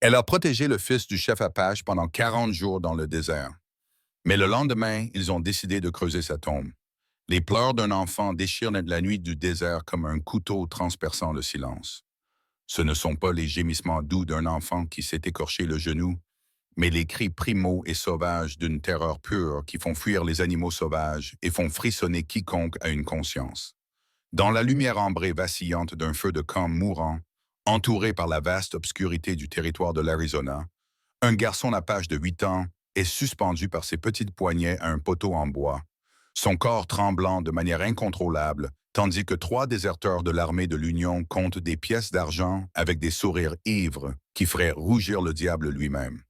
Elle a protégé le fils du chef Apache pendant 40 jours dans le désert. Mais le lendemain, ils ont décidé de creuser sa tombe. Les pleurs d'un enfant déchirent la nuit du désert comme un couteau transperçant le silence. Ce ne sont pas les gémissements doux d'un enfant qui s'est écorché le genou, mais les cris primaux et sauvages d'une terreur pure qui font fuir les animaux sauvages et font frissonner quiconque a une conscience. Dans la lumière ambrée vacillante d'un feu de camp mourant, entouré par la vaste obscurité du territoire de l'Arizona, un garçon Apache de 8 ans est suspendu par ses petites poignets à un poteau en bois, son corps tremblant de manière incontrôlable, tandis que 3 déserteurs de l'armée de l'Union comptent des pièces d'argent avec des sourires ivres qui feraient rougir le diable lui-même.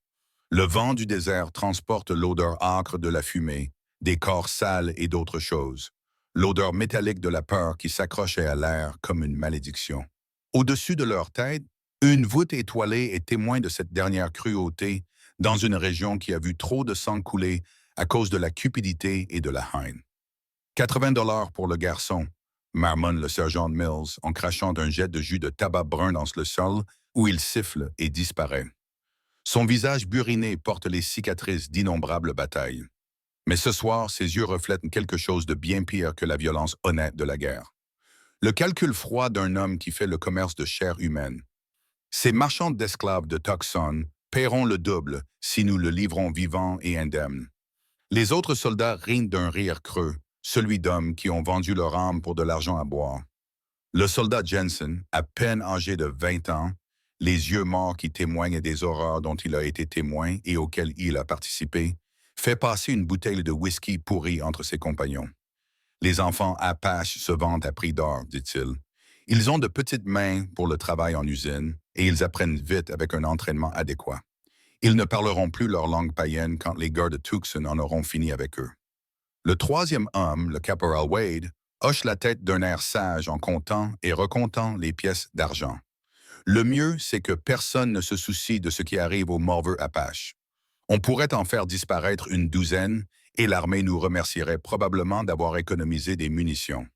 Le vent du désert transporte l'odeur âcre de la fumée, des corps sales et d'autres choses, l'odeur métallique de la peur qui s'accrochait à l'air comme une malédiction. Au-dessus de leur tête, une voûte étoilée est témoin de cette dernière cruauté dans une région qui a vu trop de sang couler à cause de la cupidité et de la haine. 80 $ pour le garçon, marmonne le sergent Mills en crachant un jet de jus de tabac brun dans le sol où il siffle et disparaît. Son visage buriné porte les cicatrices d'innombrables batailles. Mais ce soir, ses yeux reflètent quelque chose de bien pire que la violence honnête de la guerre. Le calcul froid d'un homme qui fait le commerce de chair humaine. Ces marchands d'esclaves de Tucson paieront le double si nous le livrons vivant et indemne. Les autres soldats rient d'un rire creux, celui d'hommes qui ont vendu leur âme pour de l'argent à boire. Le soldat Jensen, à peine âgé de 20 ans, les yeux morts qui témoignent des horreurs dont il a été témoin et auxquelles il a participé, fait passer une bouteille de whisky pourri entre ses compagnons. Les enfants Apache se vendent à prix d'or, dit-il. Ils ont de petites mains pour le travail en usine et ils apprennent vite avec un entraînement adéquat. Ils ne parleront plus leur langue païenne quand les gars de Tucson en auront fini avec eux. Le troisième homme, le caporal Wade, hoche la tête d'un air sage en comptant et recomptant les pièces d'argent. Le mieux, c'est que personne ne se soucie de ce qui arrive aux morveux Apaches. On pourrait en faire disparaître une douzaine et l'armée nous remercierait probablement d'avoir économisé des munitions.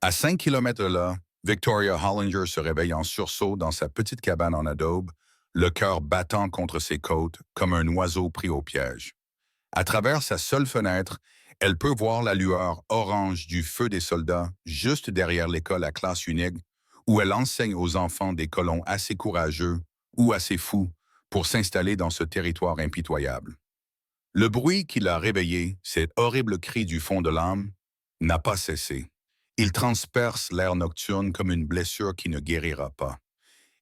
À 5 kilomètres de là, Victoria Hollinger se réveille en sursaut dans sa petite cabane en adobe, le cœur battant contre ses côtes comme un oiseau pris au piège. À travers sa seule fenêtre, elle peut voir la lueur orange du feu des soldats juste derrière l'école à classe unique où elle enseigne aux enfants des colons assez courageux ou assez fous pour s'installer dans ce territoire impitoyable. Le bruit qui l'a réveillé, cet horrible cri du fond de l'âme, n'a pas cessé. Il transperce l'air nocturne comme une blessure qui ne guérira pas.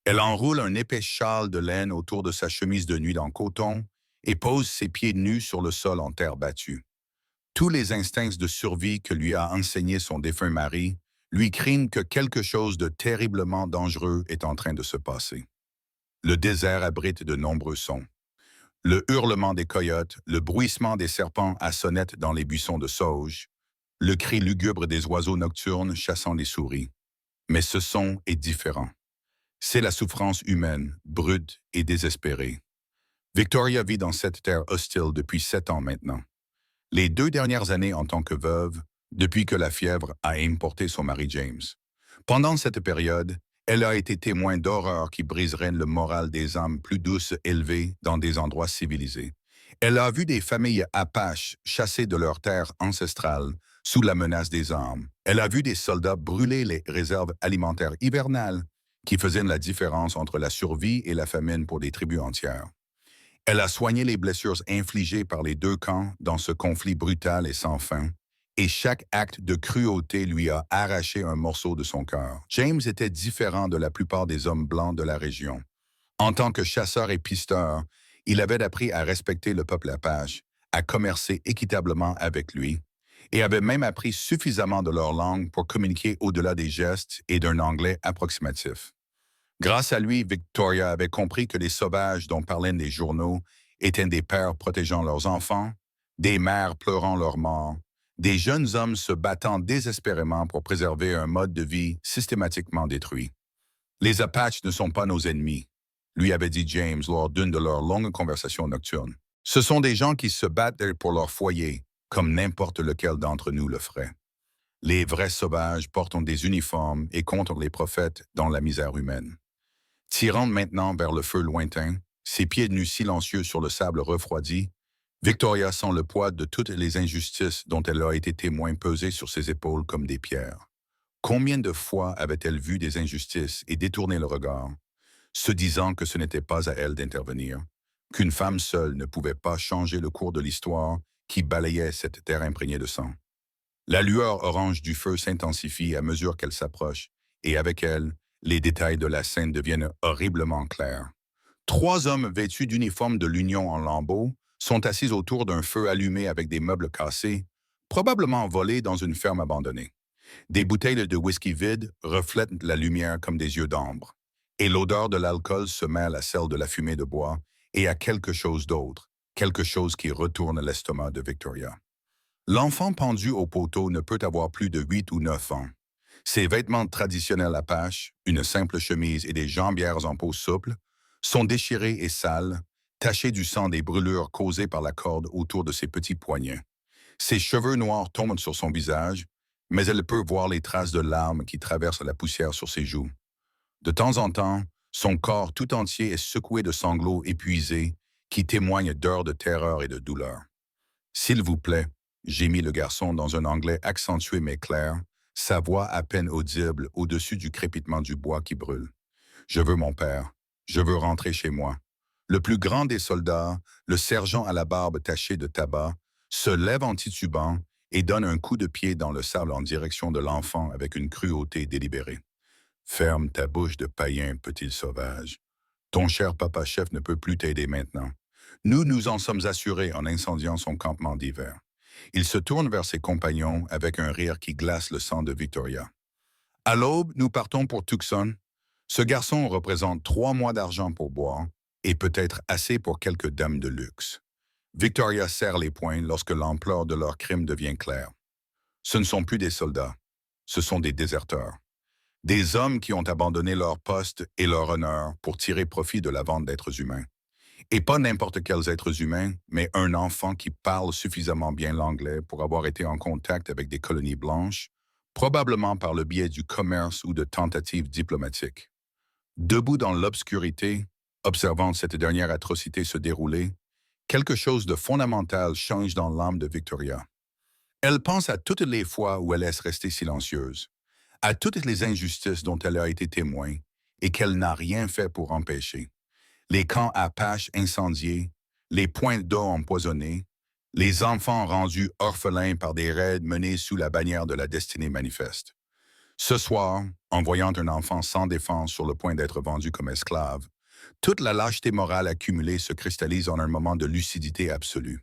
Elle enroule un épais châle de laine autour de sa chemise de nuit en coton et pose ses pieds nus sur le sol en terre battue. Tous les instincts de survie que lui a enseignés son défunt mari lui crient que quelque chose de terriblement dangereux est en train de se passer. Le désert abrite de nombreux sons. Le hurlement des coyotes, le bruissement des serpents à sonnette dans les buissons de sauge, le cri lugubre des oiseaux nocturnes chassant les souris. Mais ce son est différent. C'est la souffrance humaine, brute et désespérée. Victoria vit dans cette terre hostile depuis 7 ans maintenant. Les 2 dernières années en tant que veuve, depuis que la fièvre a importé son mari James. Pendant cette période, elle a été témoin d'horreurs qui briseraient le moral des âmes plus douces élevées dans des endroits civilisés. Elle a vu des familles Apaches chassées de leurs terres ancestrales sous la menace des armes. Elle a vu des soldats brûler les réserves alimentaires hivernales qui faisaient la différence entre la survie et la famine pour des tribus entières. Elle a soigné les blessures infligées par les 2 camps dans ce conflit brutal et sans fin, et chaque acte de cruauté lui a arraché un morceau de son cœur. James était différent de la plupart des hommes blancs de la région. En tant que chasseur et pisteur, il avait appris à respecter le peuple Apache, à commercer équitablement avec lui, et avait même appris suffisamment de leur langue pour communiquer au-delà des gestes et d'un anglais approximatif. Grâce à lui, Victoria avait compris que les sauvages dont parlaient les journaux étaient des pères protégeant leurs enfants, des mères pleurant leurs morts, des jeunes hommes se battant désespérément pour préserver un mode de vie systématiquement détruit. Les Apaches ne sont pas nos ennemis, lui avait dit James lors d'une de leurs longues conversations nocturnes. Ce sont des gens qui se battent pour leur foyer, comme n'importe lequel d'entre nous le ferait. Les vrais sauvages portent des uniformes et contre les prophètes dans la misère humaine. Tirant maintenant vers le feu lointain, Ses pieds nus silencieux sur le sable refroidi, Victoria sent le poids de toutes les injustices dont elle a été témoin peser sur ses épaules comme des pierres. Combien de fois avait-elle vu des injustices et détourné le regard, se disant que ce n'était pas à elle d'intervenir, qu'une femme seule ne pouvait pas changer le cours de l'histoire qui balayait cette terre imprégnée de sang. La lueur orange du feu s'intensifie à mesure qu'elle s'approche, et avec elle, les détails de la scène deviennent horriblement clairs. Trois hommes vêtus d'uniformes de l'Union en lambeaux sont assis autour d'un feu allumé avec des meubles cassés, probablement volés dans une ferme abandonnée. Des bouteilles de whisky vides reflètent la lumière comme des yeux d'ambre, et l'odeur de l'alcool se mêle à celle de la fumée de bois et à quelque chose d'autre, quelque chose qui retourne l'estomac de Victoria. L'enfant pendu au poteau ne peut avoir plus de 8 ou 9 ans. Ses vêtements traditionnels apaches, une simple chemise et des jambières en peau souple, sont déchirés et sales, tachés du sang des brûlures causées par la corde autour de ses petits poignets. Ses cheveux noirs tombent sur son visage, mais elle peut voir les traces de larmes qui traversent la poussière sur ses joues. De temps en temps, son corps tout entier est secoué de sanglots épuisés qui témoignent d'heures de terreur et de douleur. S'il vous plaît, gémit le garçon dans un anglais accentué mais clair, sa voix à peine audible au-dessus du crépitement du bois qui brûle. Je veux mon père. Je veux rentrer chez moi. Le plus grand des soldats, le sergent à la barbe tachée de tabac, se lève en titubant et donne un coup de pied dans le sable en direction de l'enfant avec une cruauté délibérée. Ferme ta bouche de païen, petit sauvage. Ton cher papa-chef ne peut plus t'aider maintenant. Nous nous en sommes assurés en incendiant son campement d'hiver. Il se tourne vers ses compagnons avec un rire qui glace le sang de Victoria. À l'aube, nous partons pour Tucson. Ce garçon représente 3 mois d'argent pour boire et peut-être assez pour quelques dames de luxe. Victoria serre les poings lorsque l'ampleur de leur crime devient claire. Ce ne sont plus des soldats, ce sont des déserteurs. Des hommes qui ont abandonné leur poste et leur honneur pour tirer profit de la vente d'êtres humains. Et pas n'importe quels êtres humains, mais un enfant qui parle suffisamment bien l'anglais pour avoir été en contact avec des colonies blanches, probablement par le biais du commerce ou de tentatives diplomatiques. Debout dans l'obscurité, observant cette dernière atrocité se dérouler, quelque chose de fondamental change dans l'âme de Victoria. Elle pense à toutes les fois où elle est restée silencieuse, à toutes les injustices dont elle a été témoin et qu'elle n'a rien fait pour empêcher. Les camps apaches incendiés, les pointes d'eau empoisonnées, les enfants rendus orphelins par des raids menés sous la bannière de la destinée manifeste. Ce soir, en voyant un enfant sans défense sur le point d'être vendu comme esclave, toute la lâcheté morale accumulée se cristallise en un moment de lucidité absolue.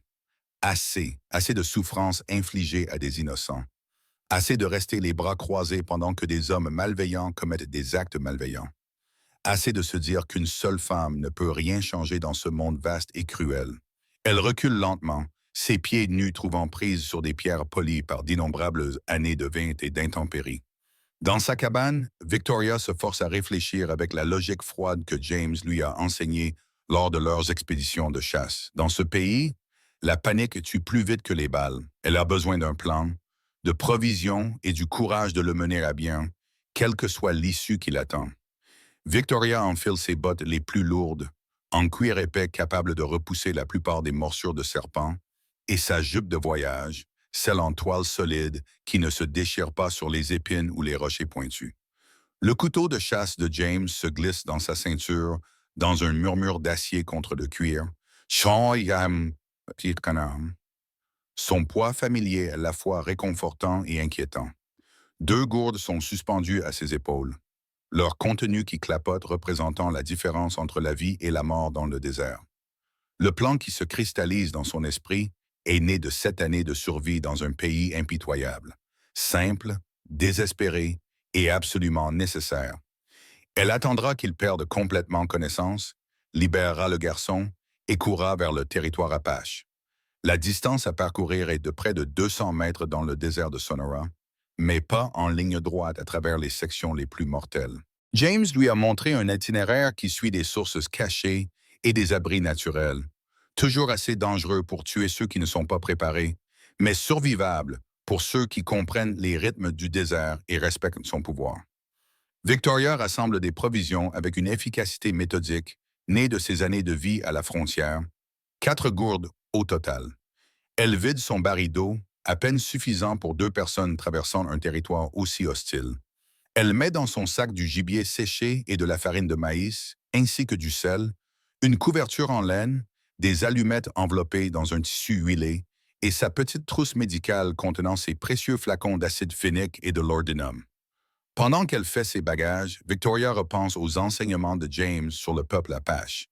Assez de souffrances infligées à des innocents. Assez de rester les bras croisés pendant que des hommes malveillants commettent des actes malveillants. Assez de se dire qu'une seule femme ne peut rien changer dans ce monde vaste et cruel. Elle recule lentement, ses pieds nus trouvant prise sur des pierres polies par d'innombrables années de vin et d'intempéries. Dans sa cabane, Victoria se force à réfléchir avec la logique froide que James lui a enseignée lors de leurs expéditions de chasse. Dans ce pays, la panique tue plus vite que les balles. Elle a besoin d'un plan, de provisions et du courage de le mener à bien, quelle que soit l'issue qui l'attend. Victoria enfile ses bottes les plus lourdes, en cuir épais capable de repousser la plupart des morsures de serpents, et sa jupe de voyage, celle en toile solide qui ne se déchire pas sur les épines ou les rochers pointus. Le couteau de chasse de James se glisse dans sa ceinture, dans un murmure d'acier contre le cuir. Chon-yam, petit canard. Son poids familier est à la fois réconfortant et inquiétant. 2 gourdes sont suspendues à ses épaules, leur contenu qui clapote représentant la différence entre la vie et la mort dans le désert. Le plan qui se cristallise dans son esprit est né de 7 années de survie dans un pays impitoyable, simple, désespéré et absolument nécessaire. Elle attendra qu'il perde complètement connaissance, libérera le garçon et courra vers le territoire apache. La distance à parcourir est de près de 200 mètres dans le désert de Sonora, mais pas en ligne droite à travers les sections les plus mortelles. James lui a montré un itinéraire qui suit des sources cachées et des abris naturels, toujours assez dangereux pour tuer ceux qui ne sont pas préparés, mais survivables pour ceux qui comprennent les rythmes du désert et respectent son pouvoir. Victoria rassemble des provisions avec une efficacité méthodique née de ses années de vie à la frontière, 4 gourdes au total. Elle vide son baril d'eau, à peine suffisant pour 2 personnes traversant un territoire aussi hostile. Elle met dans son sac du gibier séché et de la farine de maïs, ainsi que du sel, une couverture en laine, des allumettes enveloppées dans un tissu huilé et sa petite trousse médicale contenant ses précieux flacons d'acide phénique et de laudanum. Pendant qu'elle fait ses bagages, Victoria repense aux enseignements de James sur le peuple Apache.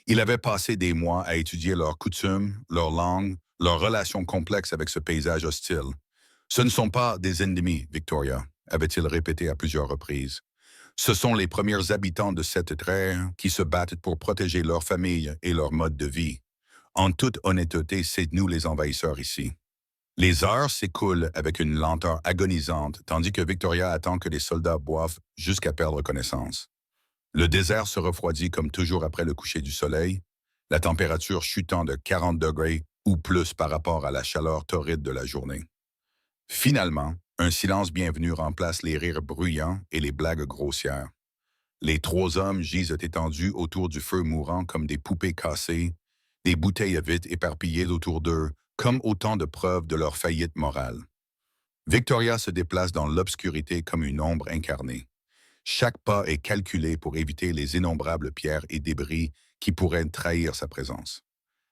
Il avait passé des mois à étudier leurs coutumes, leur langue, leurs relations complexes avec ce paysage hostile. Ce ne sont pas des ennemis, Victoria, avait-il répété à plusieurs reprises. Ce sont les premiers habitants de cette terre qui se battent pour protéger leur famille et leur mode de vie. En toute honnêteté, c'est nous les envahisseurs ici. Les heures s'écoulent avec une lenteur agonisante, tandis que Victoria attend que les soldats boivent jusqu'à perdre connaissance. Le désert se refroidit comme toujours après le coucher du soleil, la température chutant de 40 degrés ou plus par rapport à la chaleur torride de la journée. Finalement, un silence bienvenu remplace les rires bruyants et les blagues grossières. Les 3 hommes gisent étendus autour du feu mourant comme des poupées cassées, des bouteilles à vitre éparpillées autour d'eux, comme autant de preuves de leur faillite morale. Victoria se déplace dans l'obscurité comme une ombre incarnée. Chaque pas est calculé pour éviter les innombrables pierres et débris qui pourraient trahir sa présence.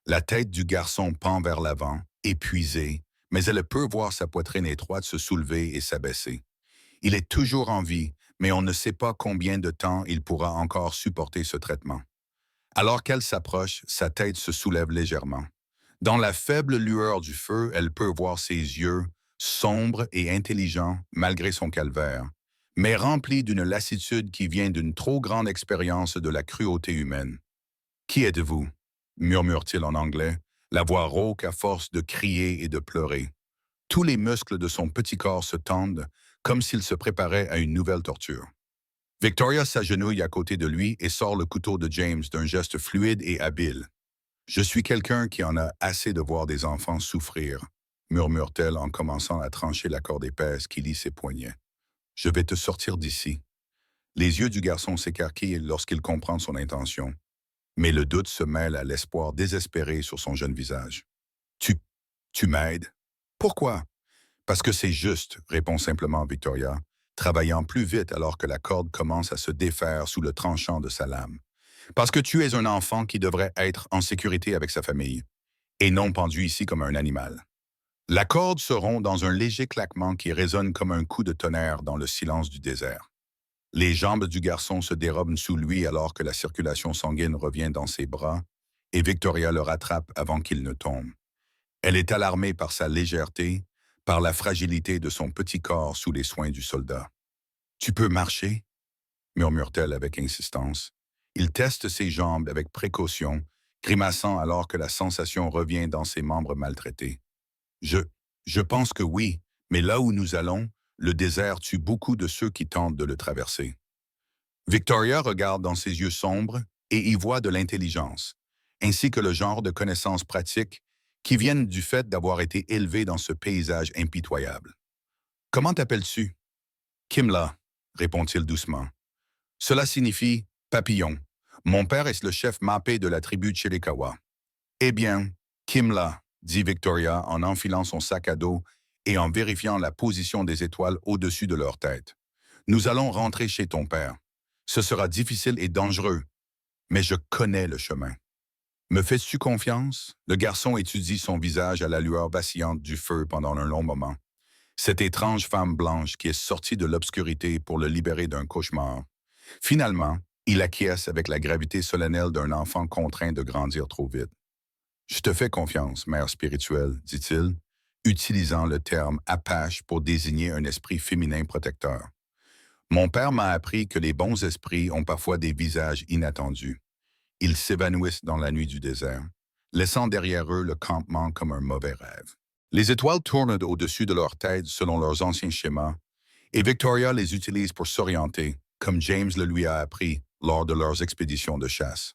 La tête du garçon pend vers l'avant, épuisée, mais elle peut voir sa poitrine étroite se soulever et s'abaisser. Il est toujours en vie, mais on ne sait pas combien de temps il pourra encore supporter ce traitement. Alors qu'elle s'approche, sa tête se soulève légèrement. Dans la faible lueur du feu, elle peut voir ses yeux, sombres et intelligents malgré son calvaire, mais remplis d'une lassitude qui vient d'une trop grande expérience de la cruauté humaine. « Qui êtes-vous » murmure-t-il en anglais, la voix rauque à force de crier et de pleurer. Tous les muscles de son petit corps se tendent, comme s'il se préparait à une nouvelle torture. Victoria s'agenouille à côté de lui et sort le couteau de James d'un geste fluide et habile. « Je suis quelqu'un qui en a assez de voir des enfants souffrir, » murmure-t-elle en commençant à trancher la corde épaisse qui lie ses poignets. « Je vais te sortir d'ici. » Les yeux du garçon s'écarquillent lorsqu'il comprend son intention, mais le doute se mêle à l'espoir désespéré sur son jeune visage. « Tu m'aides? »« Pourquoi? » »« Parce que c'est juste, » répond simplement Victoria, travaillant plus vite alors que la corde commence à se défaire sous le tranchant de sa lame. « Parce que tu es un enfant qui devrait être en sécurité avec sa famille, et non pendu ici comme un animal. » La corde se rompt dans un léger claquement qui résonne comme un coup de tonnerre dans le silence du désert. Les jambes du garçon se dérobent sous lui alors que la circulation sanguine revient dans ses bras, et Victoria le rattrape avant qu'il ne tombe. Elle est alarmée par sa légèreté, par la fragilité de son petit corps sous les soins du soldat. « Tu peux marcher ?» murmure-t-elle avec insistance. Il teste ses jambes avec précaution, grimaçant alors que la sensation revient dans ses membres maltraités. « Je pense que oui, mais là où nous allons, le désert tue beaucoup de ceux qui tentent de le traverser. » Victoria regarde dans ses yeux sombres et y voit de l'intelligence, ainsi que le genre de connaissances pratiques qui viennent du fait d'avoir été élevée dans ce paysage impitoyable. « Comment t'appelles-tu? »« Kimla, » répond-il doucement. « Cela signifie papillon. Mon père est le chef Mapé de la tribu Chiricahua. »« Eh bien, Kimla, » dit Victoria en enfilant son sac à dos et en vérifiant la position des étoiles au-dessus de leur tête. « Nous allons rentrer chez ton père. Ce sera difficile et dangereux, mais je connais le chemin. » « Me fais-tu confiance? » Le garçon étudie son visage à la lueur vacillante du feu pendant un long moment. Cette étrange femme blanche qui est sortie de l'obscurité pour le libérer d'un cauchemar. Finalement, il acquiesce avec la gravité solennelle d'un enfant contraint de grandir trop vite. « Je te fais confiance, mère spirituelle, » dit-il, utilisant le terme Apache pour désigner un esprit féminin protecteur. « Mon père m'a appris que les bons esprits ont parfois des visages inattendus. Ils s'évanouissent dans la nuit du désert, laissant derrière eux le campement comme un mauvais rêve. Les étoiles tournent au-dessus de leur tête selon leurs anciens schémas, et Victoria les utilise pour s'orienter, comme James le lui a appris lors de leurs expéditions de chasse.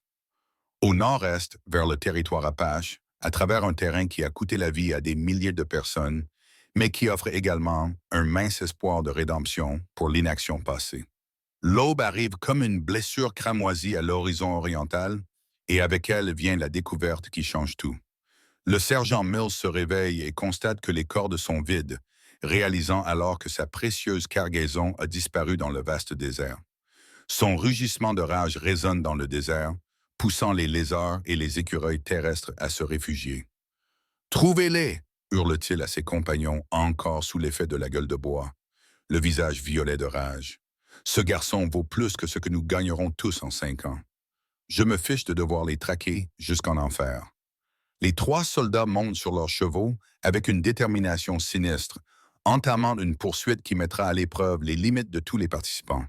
Au nord-est, vers le territoire Apache, à travers un terrain qui a coûté la vie à des milliers de personnes, mais qui offre également un mince espoir de rédemption pour l'inaction passée. L'aube arrive comme une blessure cramoisie à l'horizon oriental, Et avec elle vient la découverte qui change tout. Le sergent Mills se réveille et constate que les cordes sont vides, réalisant alors que sa précieuse cargaison a disparu dans le vaste désert. Son rugissement de rage résonne dans le désert, poussant les lézards et les écureuils terrestres à se réfugier. Trouvez-les! Hurle-t-il à ses compagnons encore sous l'effet de la gueule de bois, le visage violet de rage. Ce garçon vaut plus que ce que nous gagnerons tous en 5 ans. Je me fiche de devoir les traquer jusqu'en enfer. Les 3 soldats montent sur leurs chevaux avec une détermination sinistre, entamant une poursuite qui mettra à l'épreuve les limites de tous les participants.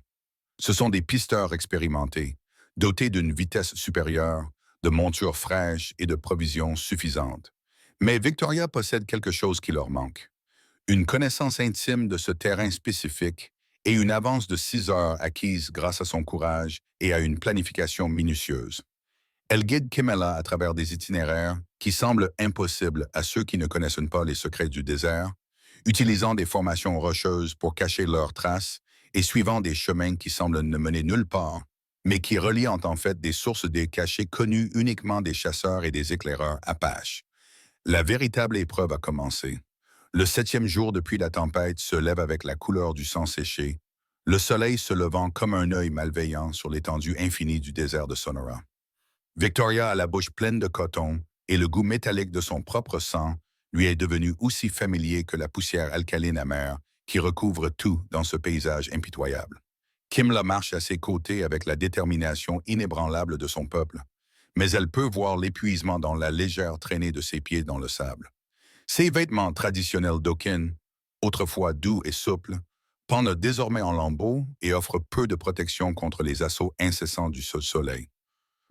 Ce sont des pisteurs expérimentés, dotés d'une vitesse supérieure, de montures fraîches et de provisions suffisantes. Mais Victoria possède quelque chose qui leur manque. Une connaissance intime de ce terrain spécifique et une avance de 6 heures acquise grâce à son courage et à une planification minutieuse. Elle guide Kimela à travers des itinéraires qui semblent impossibles à ceux qui ne connaissent pas les secrets du désert, utilisant des formations rocheuses pour cacher leurs traces et suivant des chemins qui semblent ne mener nulle part, mais qui relient en fait des sources des cachets connues uniquement des chasseurs et des éclaireurs apaches. La véritable épreuve a commencé. Le 7e jour depuis la tempête se lève avec la couleur du sang séché, le soleil se levant comme un œil malveillant sur l'étendue infinie du désert de Sonora. Victoria a la bouche pleine de coton et le goût métallique de son propre sang lui est devenu aussi familier que la poussière alcaline amère qui recouvre tout dans ce paysage impitoyable. Kimla marche à ses côtés avec la détermination inébranlable de son peuple, mais elle peut voir l'épuisement dans la légère traînée de ses pieds dans le sable. Ses vêtements traditionnels d'Okin, autrefois doux et souples, pendent désormais en lambeaux et offrent peu de protection contre les assauts incessants du soleil.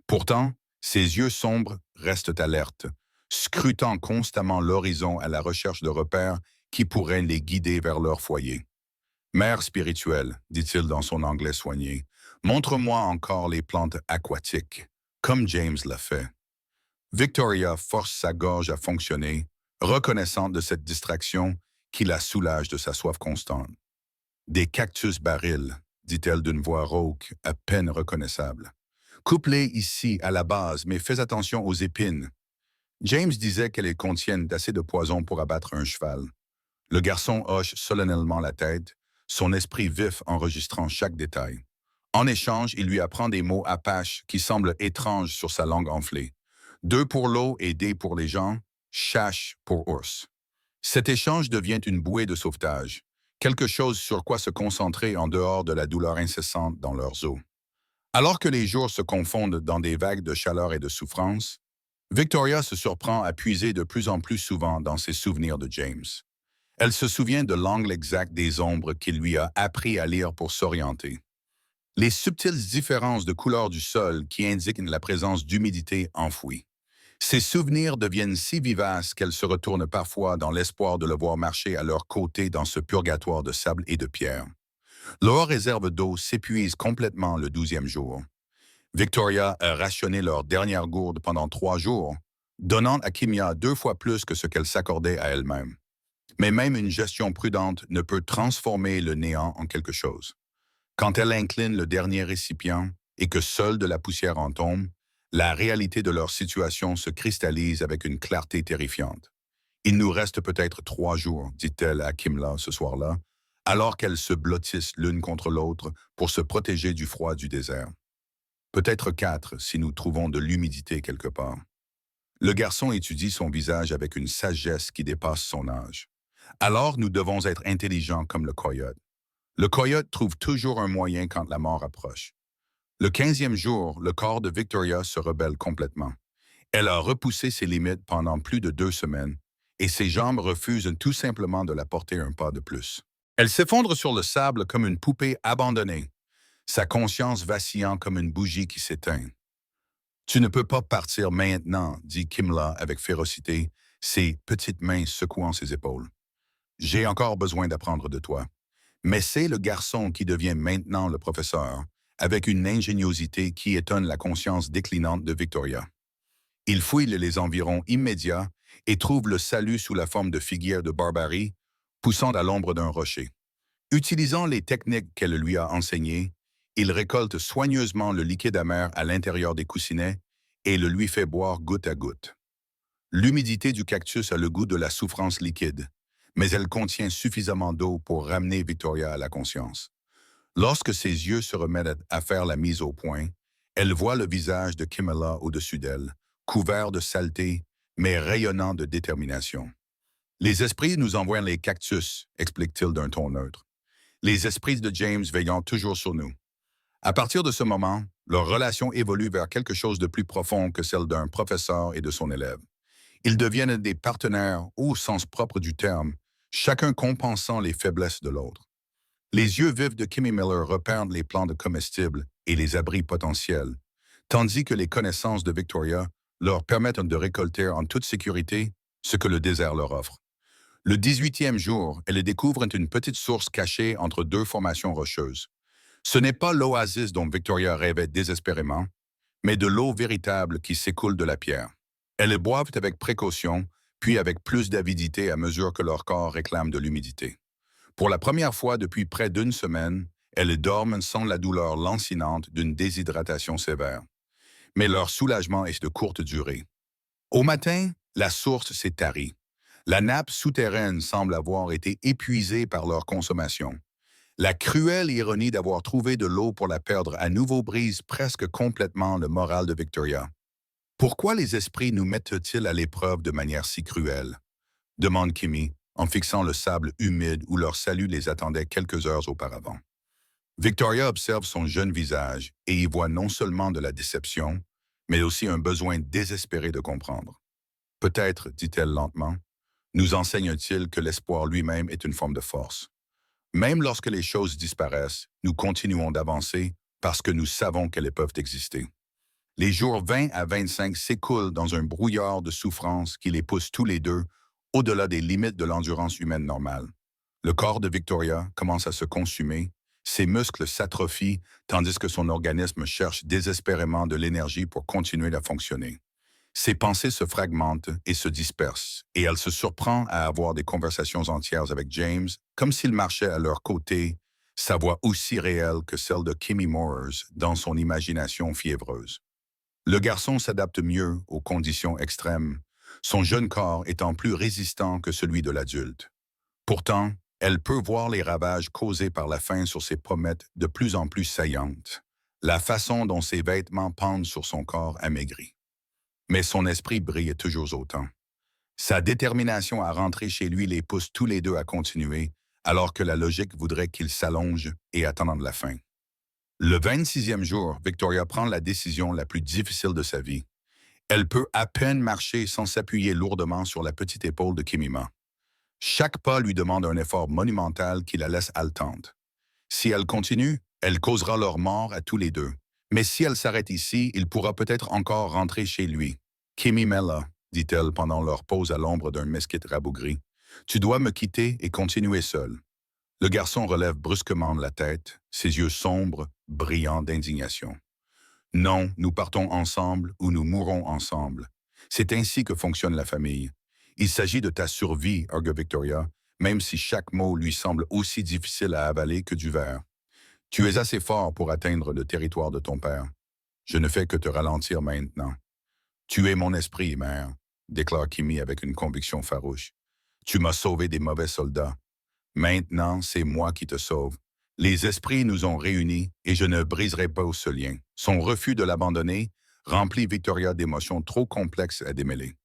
Pourtant, ses yeux sombres restent alertes, scrutant constamment l'horizon à la recherche de repères qui pourraient les guider vers leur foyer. « Mère spirituelle, dit-il dans son anglais soigné, montre-moi encore les plantes aquatiques, comme James l'a fait. » Victoria force sa gorge à fonctionner, reconnaissante de cette distraction qui la soulage de sa soif constante. « Des cactus barils, dit-elle d'une voix rauque, à peine reconnaissable. Coupe-les ici, à la base, mais fais attention aux épines. » James disait qu'elles contiennent assez de poison pour abattre un cheval. Le garçon hoche solennellement la tête, son esprit vif enregistrant chaque détail. En échange, il lui apprend des mots apaches qui semblent étranges sur sa langue enflée. 2 pour l'eau et D pour les gens, chash pour ours. Cet échange devient une bouée de sauvetage, quelque chose sur quoi se concentrer en dehors de la douleur incessante dans leurs os. Alors que les jours se confondent dans des vagues de chaleur et de souffrance, Victoria se surprend à puiser de plus en plus souvent dans ses souvenirs de James. Elle se souvient de l'angle exact des ombres qu'il lui a appris à lire pour s'orienter. Les subtiles différences de couleur du sol qui indiquent la présence d'humidité enfouie. Ses souvenirs deviennent si vivaces qu'elle se retourne parfois dans l'espoir de le voir marcher à leur côté dans ce purgatoire de sable et de pierre. Leur réserve d'eau s'épuise complètement le 12e jour. Victoria a rationné leur dernière gourde pendant 3 jours, donnant à Kimia 2 fois plus que ce qu'elle s'accordait à elle-même. Mais même une gestion prudente ne peut transformer le néant en quelque chose. Quand elle incline le dernier récipient et que seule de la poussière en tombe, la réalité de leur situation se cristallise avec une clarté terrifiante. « Il nous reste peut-être 3 jours, dit-elle à Kimla ce soir-là, alors qu'elles se blottissent l'une contre l'autre pour se protéger du froid du désert. Peut-être 4 si nous trouvons de l'humidité quelque part. » Le garçon étudie son visage avec une sagesse qui dépasse son âge. Alors nous devons être intelligents comme le coyote. Le coyote trouve toujours un moyen quand la mort approche. Le 15e jour, le corps de Victoria se rebelle complètement. Elle a repoussé ses limites pendant plus de 2 semaines et ses jambes refusent tout simplement de la porter un pas de plus. Elle s'effondre sur le sable comme une poupée abandonnée, sa conscience vacillant comme une bougie qui s'éteint. « Tu ne peux pas partir maintenant, dit Kimla avec férocité, ses petites mains secouant ses épaules. J'ai encore besoin d'apprendre de toi. » Mais c'est le garçon qui devient maintenant le professeur, avec une ingéniosité qui étonne la conscience déclinante de Victoria. Il fouille les environs immédiats et trouve le salut sous la forme de figuières de barbarie, poussant à l'ombre d'un rocher. Utilisant les techniques qu'elle lui a enseignées, il récolte soigneusement le liquide amer à l'intérieur des coussinets et le lui fait boire goutte à goutte. L'humidité du cactus a le goût de la souffrance liquide, mais elle contient suffisamment d'eau pour ramener Victoria à la conscience. Lorsque ses yeux se remettent à faire la mise au point, elle voit le visage de Kimela au-dessus d'elle, couvert de saleté, mais rayonnant de détermination. Les esprits nous envoient les cactus, explique-t-il d'un ton neutre. Les esprits de James veillant toujours sur nous. À partir de ce moment, leur relation évolue vers quelque chose de plus profond que celle d'un professeur et de son élève. Ils deviennent des partenaires au sens propre du terme, chacun compensant les faiblesses de l'autre. Les yeux vifs de Kimmy Miller repèrent les plans de comestibles et les abris potentiels, tandis que les connaissances de Victoria leur permettent de récolter en toute sécurité ce que le désert leur offre. Le 18e jour, elles découvrent une petite source cachée entre deux formations rocheuses. Ce n'est pas l'oasis dont Victoria rêvait désespérément, mais de l'eau véritable qui s'écoule de la pierre. Elles boivent avec précaution, puis avec plus d'avidité à mesure que leur corps réclame de l'humidité. Pour la première fois depuis près d'une semaine, elles dorment sans la douleur lancinante d'une déshydratation sévère. Mais leur soulagement est de courte durée. Au matin, la source s'est tarie. La nappe souterraine semble avoir été épuisée par leur consommation. La cruelle ironie d'avoir trouvé de l'eau pour la perdre à nouveau brise presque complètement le moral de Victoria. Pourquoi les esprits nous mettent-ils à l'épreuve de manière si cruelle? Demande Kimmy, en fixant le sable humide où leur salut les attendait quelques heures auparavant. Victoria observe son jeune visage et y voit non seulement de la déception, mais aussi un besoin désespéré de comprendre. Peut-être, dit-elle lentement, nous enseigne-t-il que l'espoir lui-même est une forme de force. Même lorsque les choses disparaissent, nous continuons d'avancer parce que nous savons qu'elles peuvent exister. Les jours 20 à 25 s'écoulent dans un brouillard de souffrance qui les pousse tous les deux au-delà des limites de l'endurance humaine normale. Le corps de Victoria commence à se consumer, ses muscles s'atrophient tandis que son organisme cherche désespérément de l'énergie pour continuer à fonctionner. Ses pensées se fragmentent et se dispersent, et elle se surprend à avoir des conversations entières avec James, comme s'il marchait à leur côté, sa voix aussi réelle que celle de Kimmy Moores dans son imagination fiévreuse. Le garçon s'adapte mieux aux conditions extrêmes, son jeune corps étant plus résistant que celui de l'adulte. Pourtant, elle peut voir les ravages causés par la faim sur ses pommettes de plus en plus saillantes, la façon dont ses vêtements pendent sur son corps amaigri. Mais son esprit brille toujours autant. Sa détermination à rentrer chez lui les pousse tous les deux à continuer, alors que la logique voudrait qu'ils s'allongent et attendent la fin. Le 26e jour, Victoria prend la décision la plus difficile de sa vie. Elle peut à peine marcher sans s'appuyer lourdement sur la petite épaule de Kimima. Chaque pas lui demande un effort monumental qui la laisse haletante. Si elle continue, elle causera leur mort à tous les deux. Mais si elle s'arrête ici, il pourra peut-être encore rentrer chez lui. « Kimmy Mella, dit-elle pendant leur pause à l'ombre d'un mesquite rabougri, tu dois me quitter et continuer seul. » Le garçon relève brusquement la tête, ses yeux sombres, brillants d'indignation. « Non, nous partons ensemble ou nous mourrons ensemble. C'est ainsi que fonctionne la famille. Il s'agit de ta survie, argue Victoria, même si chaque mot lui semble aussi difficile à avaler que du verre. Tu es assez fort pour atteindre le territoire de ton père. Je ne fais que te ralentir maintenant. Tu es mon esprit, mère, déclare Kimmy avec une conviction farouche. Tu m'as sauvé des mauvais soldats. Maintenant, c'est moi qui te sauve. Les esprits nous ont réunis et je ne briserai pas ce lien. Son refus de l'abandonner remplit Victoria d'émotions trop complexes à démêler.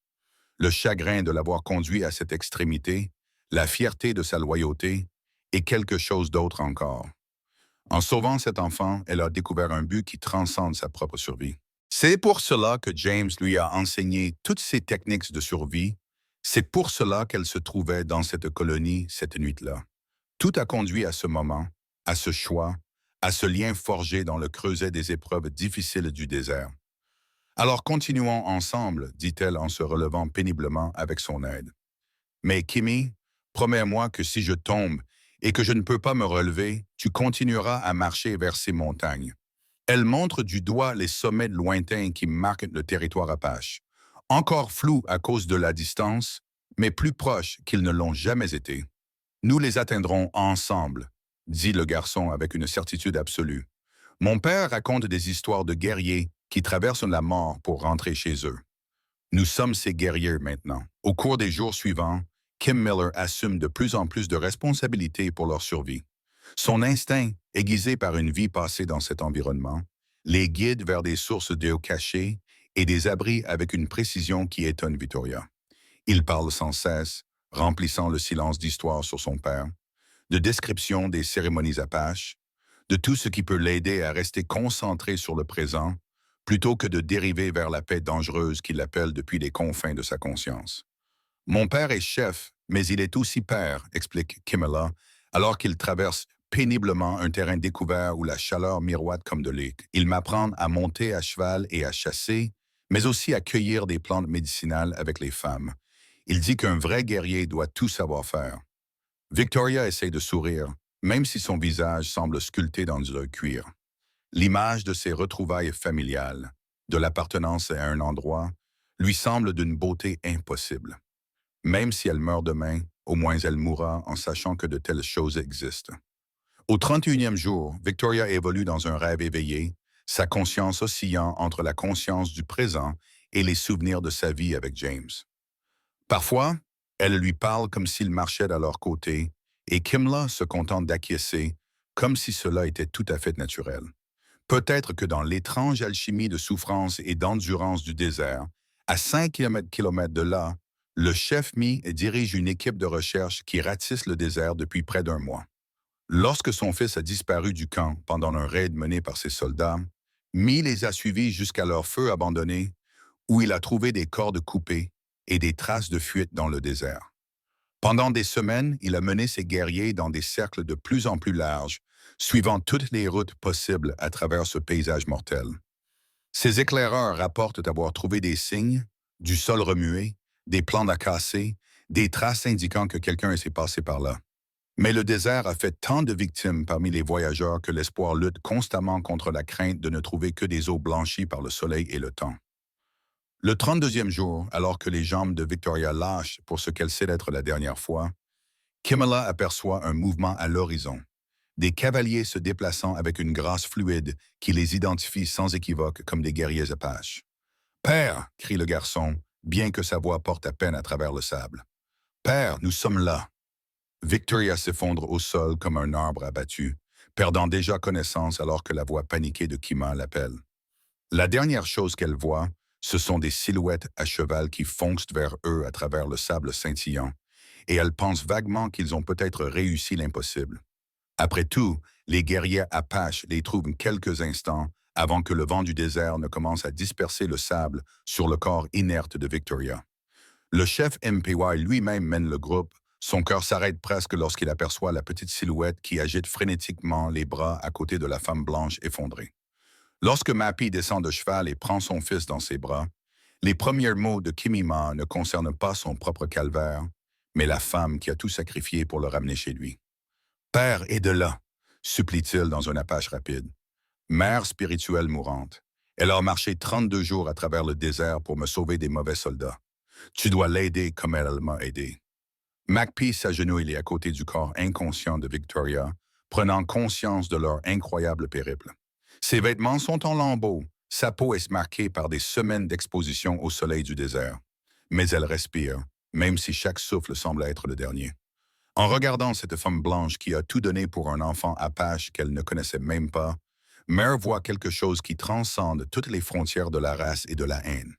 Le chagrin de l'avoir conduit à cette extrémité, la fierté de sa loyauté et quelque chose d'autre encore. En sauvant cet enfant, elle a découvert un but qui transcende sa propre survie. C'est pour cela que James lui a enseigné toutes ces techniques de survie. C'est pour cela qu'elle se trouvait dans cette colonie cette nuit-là. Tout a conduit à ce moment, à ce choix, à ce lien forgé dans le creuset des épreuves difficiles du désert. Alors continuons ensemble, dit-elle en se relevant péniblement avec son aide. Mais Kimmy, promets-moi que si je tombe et que je ne peux pas me relever, tu continueras à marcher vers ces montagnes. Elle montre du doigt les sommets lointains qui marquent le territoire apache, encore flous à cause de la distance, mais plus proches qu'ils ne l'ont jamais été. Nous les atteindrons ensemble, dit le garçon avec une certitude absolue. Mon père raconte des histoires de guerriers qui traversent la mort pour rentrer chez eux. Nous sommes ces guerriers maintenant. Au cours des jours suivants, Kim Miller assume de plus en plus de responsabilités pour leur survie. Son instinct, aiguisé par une vie passée dans cet environnement, les guide vers des sources d'eau cachées et des abris avec une précision qui étonne Victoria. Il parle sans cesse, remplissant le silence d'histoires sur son père, de descriptions des cérémonies apaches, de tout ce qui peut l'aider à rester concentré sur le présent, plutôt que de dériver vers la paix dangereuse qu'il appelle depuis les confins de sa conscience. Mon père est chef, mais il est aussi père, explique Kimela, alors qu'il traverse péniblement un terrain découvert où la chaleur miroite comme de l'eau. Il m'apprend à monter à cheval et à chasser, mais aussi à cueillir des plantes médicinales avec les femmes. Il dit qu'un vrai guerrier doit tout savoir faire. Victoria essaie de sourire, même si son visage semble sculpté dans du cuir. L'image de ses retrouvailles familiales, de l'appartenance à un endroit, lui semble d'une beauté impossible. Même si elle meurt demain, au moins elle mourra en sachant que de telles choses existent. Au 31e jour, Victoria évolue dans un rêve éveillé, sa conscience oscillant entre la conscience du présent et les souvenirs de sa vie avec James. Parfois, elle lui parle comme s'il marchait à leur côté, et Kimla se contente d'acquiescer, comme si cela était tout à fait naturel. Peut-être que dans l'étrange alchimie de souffrance et d'endurance du désert, à 5 km de là, le chef Mi dirige une équipe de recherche qui ratisse le désert depuis près d'un mois. Lorsque son fils a disparu du camp pendant un raid mené par ses soldats, Mi les a suivis jusqu'à leur feu abandonné, où il a trouvé des cordes coupées et des traces de fuite dans le désert. Pendant des semaines, il a mené ses guerriers dans des cercles de plus en plus larges, suivant toutes les routes possibles à travers ce paysage mortel. Ses éclaireurs rapportent avoir trouvé des signes, du sol remué, des plantes à casser, des traces indiquant que quelqu'un s'est passé par là. Mais le désert a fait tant de victimes parmi les voyageurs que l'espoir lutte constamment contre la crainte de ne trouver que des eaux blanchies par le soleil et le temps. Le 32e jour, alors que les jambes de Victoria lâchent pour ce qu'elle sait être la dernière fois, Kimela aperçoit un mouvement à l'horizon. Des cavaliers se déplaçant avec une grâce fluide qui les identifie sans équivoque comme des guerriers apaches. « Père !» crie le garçon, bien que sa voix porte à peine à travers le sable. « Père, nous sommes là !» Victoria s'effondre au sol comme un arbre abattu, perdant déjà connaissance alors que la voix paniquée de Kima l'appelle. La dernière chose qu'elle voit, ce sont des silhouettes à cheval qui foncent vers eux à travers le sable scintillant, et elle pense vaguement qu'ils ont peut-être réussi l'impossible. Après tout, les guerriers apaches les trouvent quelques instants avant que le vent du désert ne commence à disperser le sable sur le corps inerte de Victoria. Le chef MPY lui-même mène le groupe. Son cœur s'arrête presque lorsqu'il aperçoit la petite silhouette qui agite frénétiquement les bras à côté de la femme blanche effondrée. Lorsque Mappy descend de cheval et prend son fils dans ses bras, les premiers mots de Kimima ne concernent pas son propre calvaire, mais la femme qui a tout sacrifié pour le ramener chez lui. « Père, aide-la !» supplie-t-il dans un apache rapide. « Mère spirituelle mourante, elle a marché 32 jours à travers le désert pour me sauver des mauvais soldats. Tu dois l'aider comme elle m'a aidé. » Macpie s'agenouille à côté du corps inconscient de Victoria, prenant conscience de leur incroyable périple. Ses vêtements sont en lambeaux, sa peau est marquée par des semaines d'exposition au soleil du désert. Mais elle respire, même si chaque souffle semble être le dernier. En regardant cette femme blanche qui a tout donné pour un enfant apache qu'elle ne connaissait même pas, Mare voit quelque chose qui transcende toutes les frontières de la race et de la haine.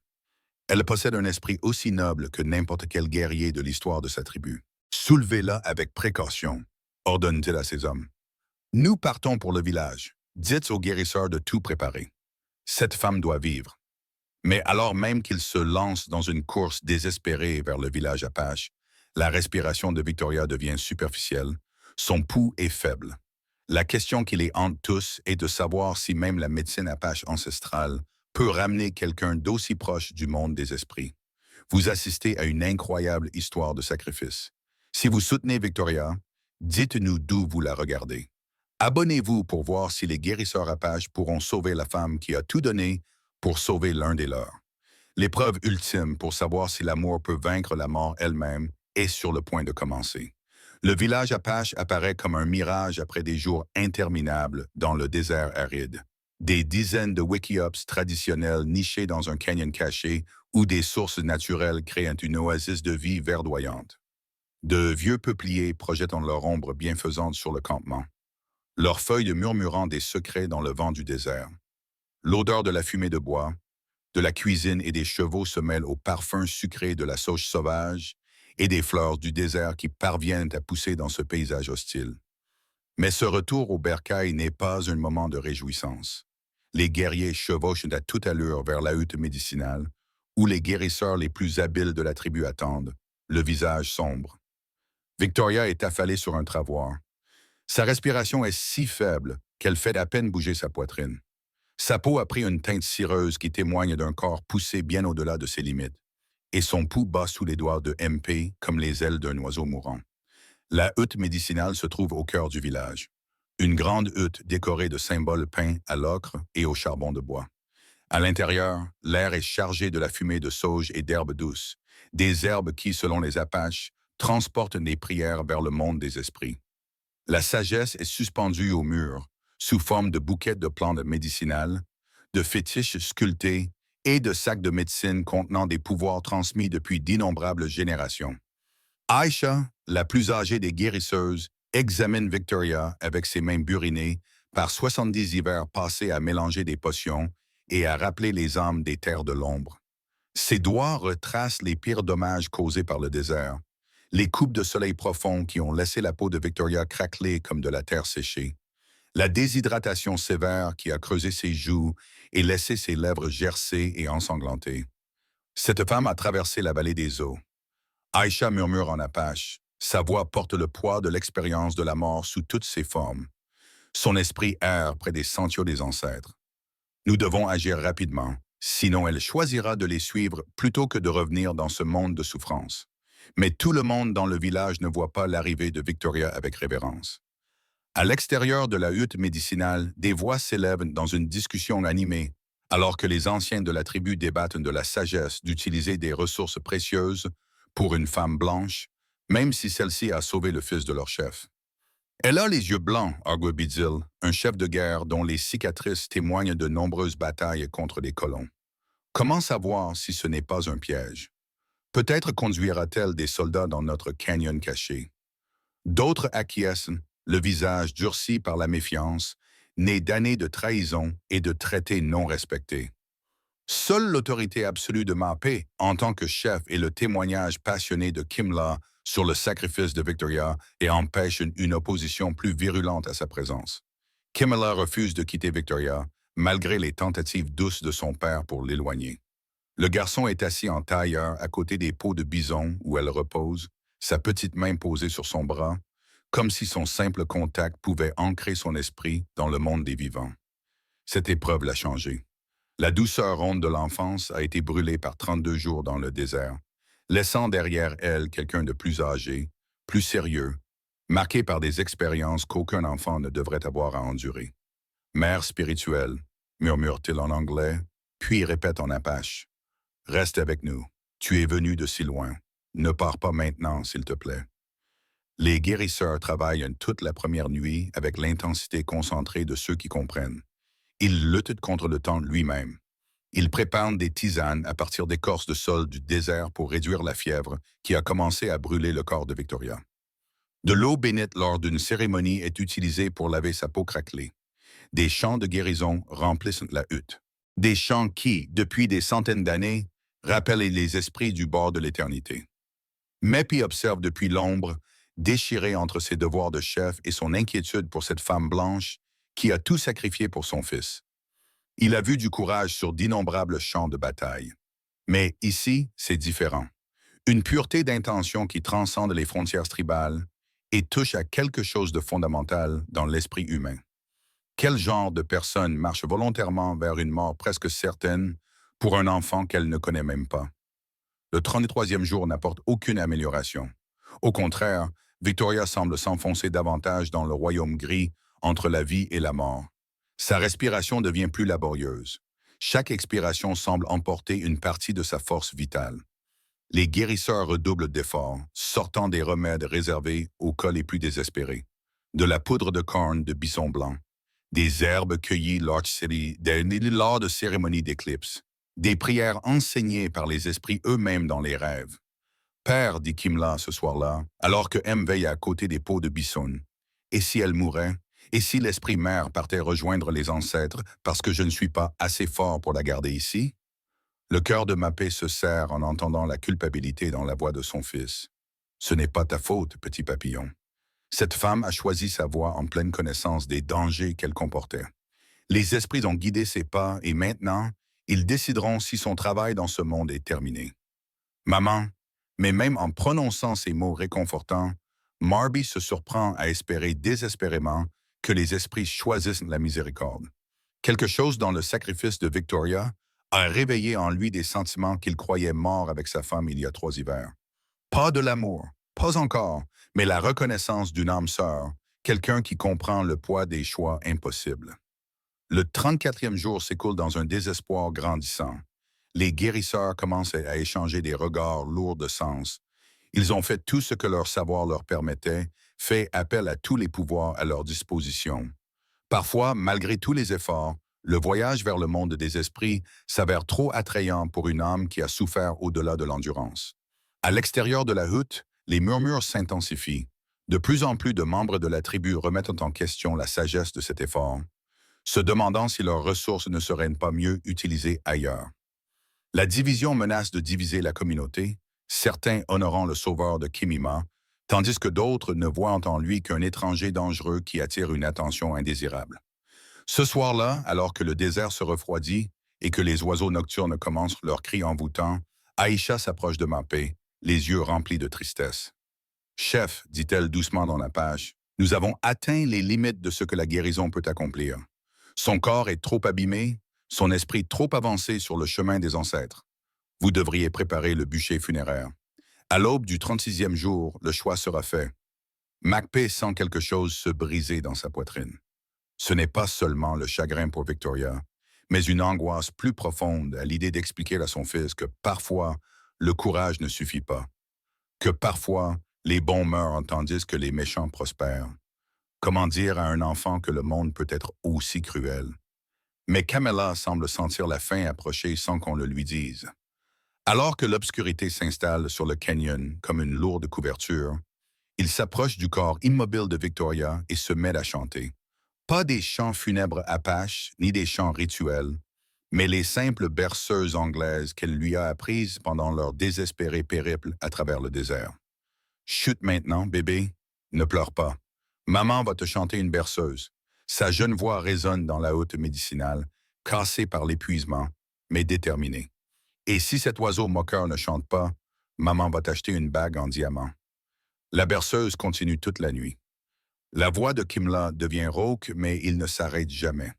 Elle possède un esprit aussi noble que n'importe quel guerrier de l'histoire de sa tribu. « Soulevez-la avec précaution », ordonne-t-il à ses hommes. « Nous partons pour le village. Dites aux guérisseurs de tout préparer. Cette femme doit vivre. » Mais alors même qu'il se lance dans une course désespérée vers le village apache, la respiration de Victoria devient superficielle, son pouls est faible. La question qui les hante tous est de savoir si même la médecine apache ancestrale peut ramener quelqu'un d'aussi proche du monde des esprits. Vous assistez à une incroyable histoire de sacrifice. Si vous soutenez Victoria, dites-nous d'où vous la regardez. Abonnez-vous pour voir si les guérisseurs apaches pourront sauver la femme qui a tout donné pour sauver l'un des leurs. L'épreuve ultime pour savoir si l'amour peut vaincre la mort elle-même est sur le point de commencer. Le village apache apparaît comme un mirage après des jours interminables dans le désert aride. Des dizaines de wiki-ups traditionnels nichés dans un canyon caché où des sources naturelles créent une oasis de vie verdoyante. De vieux peupliers projettent leur ombre bienfaisante sur le campement, leurs feuilles murmurant des secrets dans le vent du désert. L'odeur de la fumée de bois, de la cuisine et des chevaux se mêle au parfum sucré de la sauge sauvage et des fleurs du désert qui parviennent à pousser dans ce paysage hostile. Mais ce retour au bercail n'est pas un moment de réjouissance. Les guerriers chevauchent à toute allure vers la hutte médicinale, où les guérisseurs les plus habiles de la tribu attendent, le visage sombre. Victoria est affalée sur un travoir. Sa respiration est si faible qu'elle fait à peine bouger sa poitrine. Sa peau a pris une teinte cireuse qui témoigne d'un corps poussé bien au-delà de ses limites, et son pouls bat sous les doigts de MP comme les ailes d'un oiseau mourant. La hutte médicinale se trouve au cœur du village. Une grande hutte décorée de symboles peints à l'ocre et au charbon de bois. À l'intérieur, l'air est chargé de la fumée de sauge et d'herbes douces, des herbes qui, selon les Apaches, transportent des prières vers le monde des esprits. La sagesse est suspendue au mur, sous forme de bouquets de plantes médicinales, de fétiches sculptés et de sacs de médecine contenant des pouvoirs transmis depuis d'innombrables générations. Aisha, la plus âgée des guérisseuses, examine Victoria avec ses mains burinées par 70 hivers passés à mélanger des potions et à rappeler les âmes des terres de l'ombre. Ses doigts retracent les pires dommages causés par le désert, les coupes de soleil profond qui ont laissé la peau de Victoria craqueler comme de la terre séchée, la déshydratation sévère qui a creusé ses joues et laissé ses lèvres gercées et ensanglantées. Cette femme a traversé la vallée des eaux. Aisha murmure en apache. Sa voix porte le poids de l'expérience de la mort sous toutes ses formes. Son esprit erre près des sentiers des ancêtres. Nous devons agir rapidement, sinon elle choisira de les suivre plutôt que de revenir dans ce monde de souffrance. Mais tout le monde dans le village ne voit pas l'arrivée de Victoria avec révérence. À l'extérieur de la hutte médicinale, des voix s'élèvent dans une discussion animée, alors que les anciens de la tribu débattent de la sagesse d'utiliser des ressources précieuses pour une femme blanche, même si celle-ci a sauvé le fils de leur chef. Elle a les yeux blancs, Arguabidil, un chef de guerre dont les cicatrices témoignent de nombreuses batailles contre les colons. Comment savoir si ce n'est pas un piège? Peut-être conduira-t-elle des soldats dans notre canyon caché. D'autres acquiescent, le visage durci par la méfiance, né d'années de trahison et de traités non respectés. Seule l'autorité absolue de Mapé, en tant que chef, et le témoignage passionné de Kimla sur le sacrifice de Victoria et empêche une opposition plus virulente à sa présence. Kimla refuse de quitter Victoria, malgré les tentatives douces de son père pour l'éloigner. Le garçon est assis en tailleur à côté des peaux de bison où elle repose, sa petite main posée sur son bras, comme si son simple contact pouvait ancrer son esprit dans le monde des vivants. Cette épreuve l'a changé. La douceur ronde de l'enfance a été brûlée par 32 jours dans le désert, laissant derrière elle quelqu'un de plus âgé, plus sérieux, marqué par des expériences qu'aucun enfant ne devrait avoir à endurer. Mère spirituelle, murmure-t-il en anglais, puis répète en apache. Reste avec nous. Tu es venu de si loin. Ne pars pas maintenant, s'il te plaît. Les guérisseurs travaillent toute la première nuit avec l'intensité concentrée de ceux qui comprennent. Ils luttent contre le temps lui-même. Ils préparent des tisanes à partir d'écorces de sol du désert pour réduire la fièvre qui a commencé à brûler le corps de Victoria. De l'eau bénite lors d'une cérémonie est utilisée pour laver sa peau craquelée. Des chants de guérison remplissent la hutte. Des chants qui, depuis des centaines d'années, rappellent les esprits du bord de l'éternité. Mepi observe depuis l'ombre, déchiré entre ses devoirs de chef et son inquiétude pour cette femme blanche qui a tout sacrifié pour son fils. Il a vu du courage sur d'innombrables champs de bataille. Mais ici, c'est différent. Une pureté d'intention qui transcende les frontières tribales et touche à quelque chose de fondamental dans l'esprit humain. Quel genre de personne marche volontairement vers une mort presque certaine pour un enfant qu'elle ne connaît même pas? Le 33e jour n'apporte aucune amélioration. Au contraire, Victoria semble s'enfoncer davantage dans le royaume gris entre la vie et la mort. Sa respiration devient plus laborieuse. Chaque expiration semble emporter une partie de sa force vitale. Les guérisseurs redoublent d'efforts, sortant des remèdes réservés aux cas les plus désespérés. De la poudre de corne de bison blanc, des herbes cueillies lors de cérémonies d'éclipse, des prières enseignées par les esprits eux-mêmes dans les rêves. Père, dit Kimla ce soir-là, alors que M veille à côté des pots de bisson. Et si elle mourait? Et si l'esprit mère partait rejoindre les ancêtres parce que je ne suis pas assez fort pour la garder ici? Le cœur de Mapé se serre en entendant la culpabilité dans la voix de son fils. Ce n'est pas ta faute, petit papillon. Cette femme a choisi sa voie en pleine connaissance des dangers qu'elle comportait. Les esprits ont guidé ses pas et maintenant, ils décideront si son travail dans ce monde est terminé. Maman, mais même en prononçant ces mots réconfortants, Marby se surprend à espérer désespérément que les esprits choisissent la miséricorde. Quelque chose dans le sacrifice de Victoria a réveillé en lui des sentiments qu'il croyait morts avec sa femme il y a 3 hivers. Pas de l'amour, pas encore, mais la reconnaissance d'une âme sœur, quelqu'un qui comprend le poids des choix impossibles. Le 34e jour s'écoule dans un désespoir grandissant. Les guérisseurs commencent à échanger des regards lourds de sens. Ils ont fait tout ce que leur savoir leur permettait, fait appel à tous les pouvoirs à leur disposition. Parfois, malgré tous les efforts, le voyage vers le monde des esprits s'avère trop attrayant pour une âme qui a souffert au-delà de l'endurance. À l'extérieur de la hutte, les murmures s'intensifient. De plus en plus de membres de la tribu remettent en question la sagesse de cet effort, se demandant si leurs ressources ne seraient pas mieux utilisées ailleurs. La division menace de diviser la communauté, certains honorant le sauveur de Kimima, tandis que d'autres ne voient en lui qu'un étranger dangereux qui attire une attention indésirable. Ce soir-là, alors que le désert se refroidit et que les oiseaux nocturnes commencent leurs cris envoûtants, Aïcha s'approche de Mapé, les yeux remplis de tristesse. « Chef, dit-elle doucement dans la page, nous avons atteint les limites de ce que la guérison peut accomplir. Son corps est trop abîmé, son esprit trop avancé sur le chemin des ancêtres. Vous devriez préparer le bûcher funéraire. À l'aube du 36e jour, le choix sera fait. » Macpé sent quelque chose se briser dans sa poitrine. Ce n'est pas seulement le chagrin pour Victoria, mais une angoisse plus profonde à l'idée d'expliquer à son fils que parfois, le courage ne suffit pas, que parfois, les bons meurent tandis que les méchants prospèrent. Comment dire à un enfant que le monde peut être aussi cruel? Mais Camilla semble sentir la fin approcher sans qu'on le lui dise. Alors que l'obscurité s'installe sur le canyon comme une lourde couverture, il s'approche du corps immobile de Victoria et se met à chanter. Pas des chants funèbres apaches, ni des chants rituels, mais les simples berceuses anglaises qu'elle lui a apprises pendant leur désespéré périple à travers le désert. Chute maintenant, bébé, ne pleure pas. Maman va te chanter une berceuse. Sa jeune voix résonne dans la haute médicinale, cassée par l'épuisement, mais déterminée. Et si cet oiseau moqueur ne chante pas, maman va t'acheter une bague en diamant. La berceuse continue toute la nuit. La voix de Kimla devient rauque, mais il ne s'arrête jamais.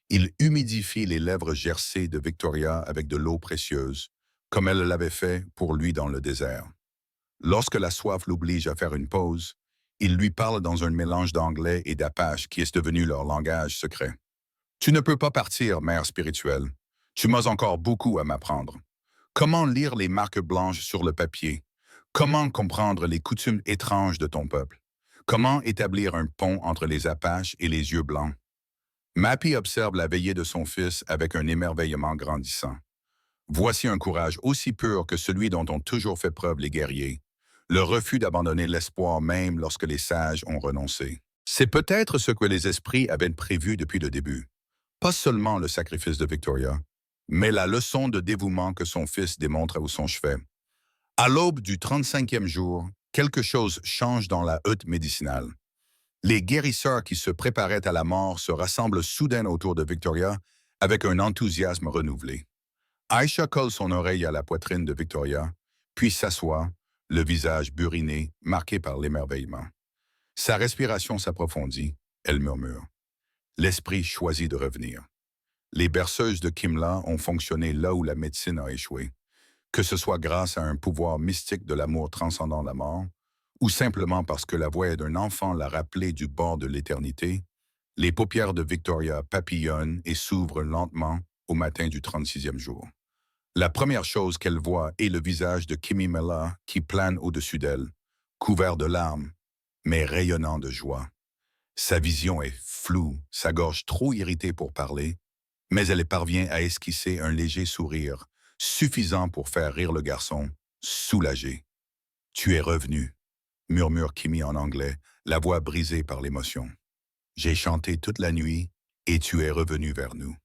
Il humidifie les lèvres gercées de Victoria avec de l'eau précieuse, comme elle l'avait fait pour lui dans le désert. Lorsque la soif l'oblige à faire une pause, il lui parle dans un mélange d'anglais et d'apache qui est devenu leur langage secret. « Tu ne peux pas partir, mère spirituelle. Tu m'as encore beaucoup à m'apprendre. Comment lire les marques blanches sur le papier? Comment comprendre les coutumes étranges de ton peuple? Comment établir un pont entre les Apaches et les yeux blancs? » Mappy observe la veillée de son fils avec un émerveillement grandissant. Voici un courage aussi pur que celui dont ont toujours fait preuve les guerriers, le refus d'abandonner l'espoir même lorsque les sages ont renoncé. C'est peut-être ce que les esprits avaient prévu depuis le début. Pas seulement le sacrifice de Victoria, mais la leçon de dévouement que son fils démontre à son chevet. À l'aube du 35e jour, quelque chose change dans la hutte médicinale. Les guérisseurs qui se préparaient à la mort se rassemblent soudain autour de Victoria avec un enthousiasme renouvelé. Aïcha colle son oreille à la poitrine de Victoria, puis s'assoit, le visage buriné, marqué par l'émerveillement. Sa respiration s'approfondit, elle murmure. L'esprit choisit de revenir. Les berceuses de Kimla ont fonctionné là où la médecine a échoué, que ce soit grâce à un pouvoir mystique de l'amour transcendant la mort, ou simplement parce que la voix d'un enfant l'a rappelé du bord de l'éternité, les paupières de Victoria papillonnent et s'ouvrent lentement au matin du 36e jour. La première chose qu'elle voit est le visage de Kimimela qui plane au-dessus d'elle, couvert de larmes, mais rayonnant de joie. Sa vision est floue, sa gorge trop irritée pour parler, mais elle parvient à esquisser un léger sourire, suffisant pour faire rire le garçon, soulagé. Tu es revenu, murmure Kimmy en anglais, la voix brisée par l'émotion. J'ai chanté toute la nuit et tu es revenu vers nous.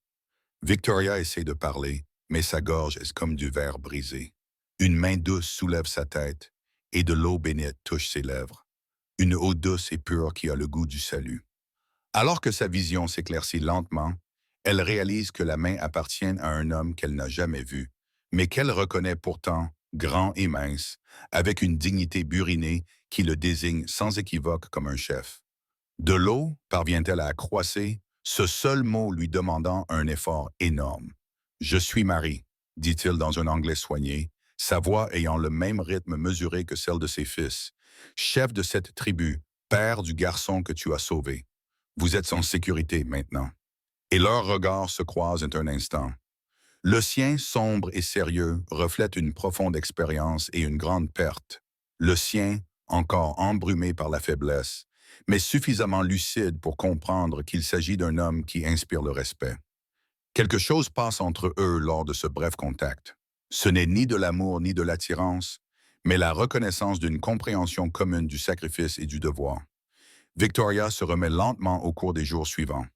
Victoria essaie de parler, mais sa gorge est comme du verre brisé. Une main douce soulève sa tête et de l'eau bénite touche ses lèvres. Une eau douce et pure qui a le goût du salut. Alors que sa vision s'éclaircit lentement, elle réalise que la main appartient à un homme qu'elle n'a jamais vu, mais qu'elle reconnaît pourtant grand et mince, avec une dignité burinée qui le désigne sans équivoque comme un chef. De l'eau parvient-elle à croisser, ce seul mot lui demandant un effort énorme. Je suis Marie, dit-il dans un anglais soigné, sa voix ayant le même rythme mesuré que celle de ses fils. Chef de cette tribu, père du garçon que tu as sauvé. Vous êtes en sécurité maintenant. Et leurs regards se croisent un instant. Le sien, sombre et sérieux, reflète une profonde expérience et une grande perte. Le sien, encore embrumé par la faiblesse, mais suffisamment lucide pour comprendre qu'il s'agit d'un homme qui inspire le respect. Quelque chose passe entre eux lors de ce bref contact. Ce n'est ni de l'amour ni de l'attirance, mais la reconnaissance d'une compréhension commune du sacrifice et du devoir. Victoria se remet lentement au cours des jours suivants.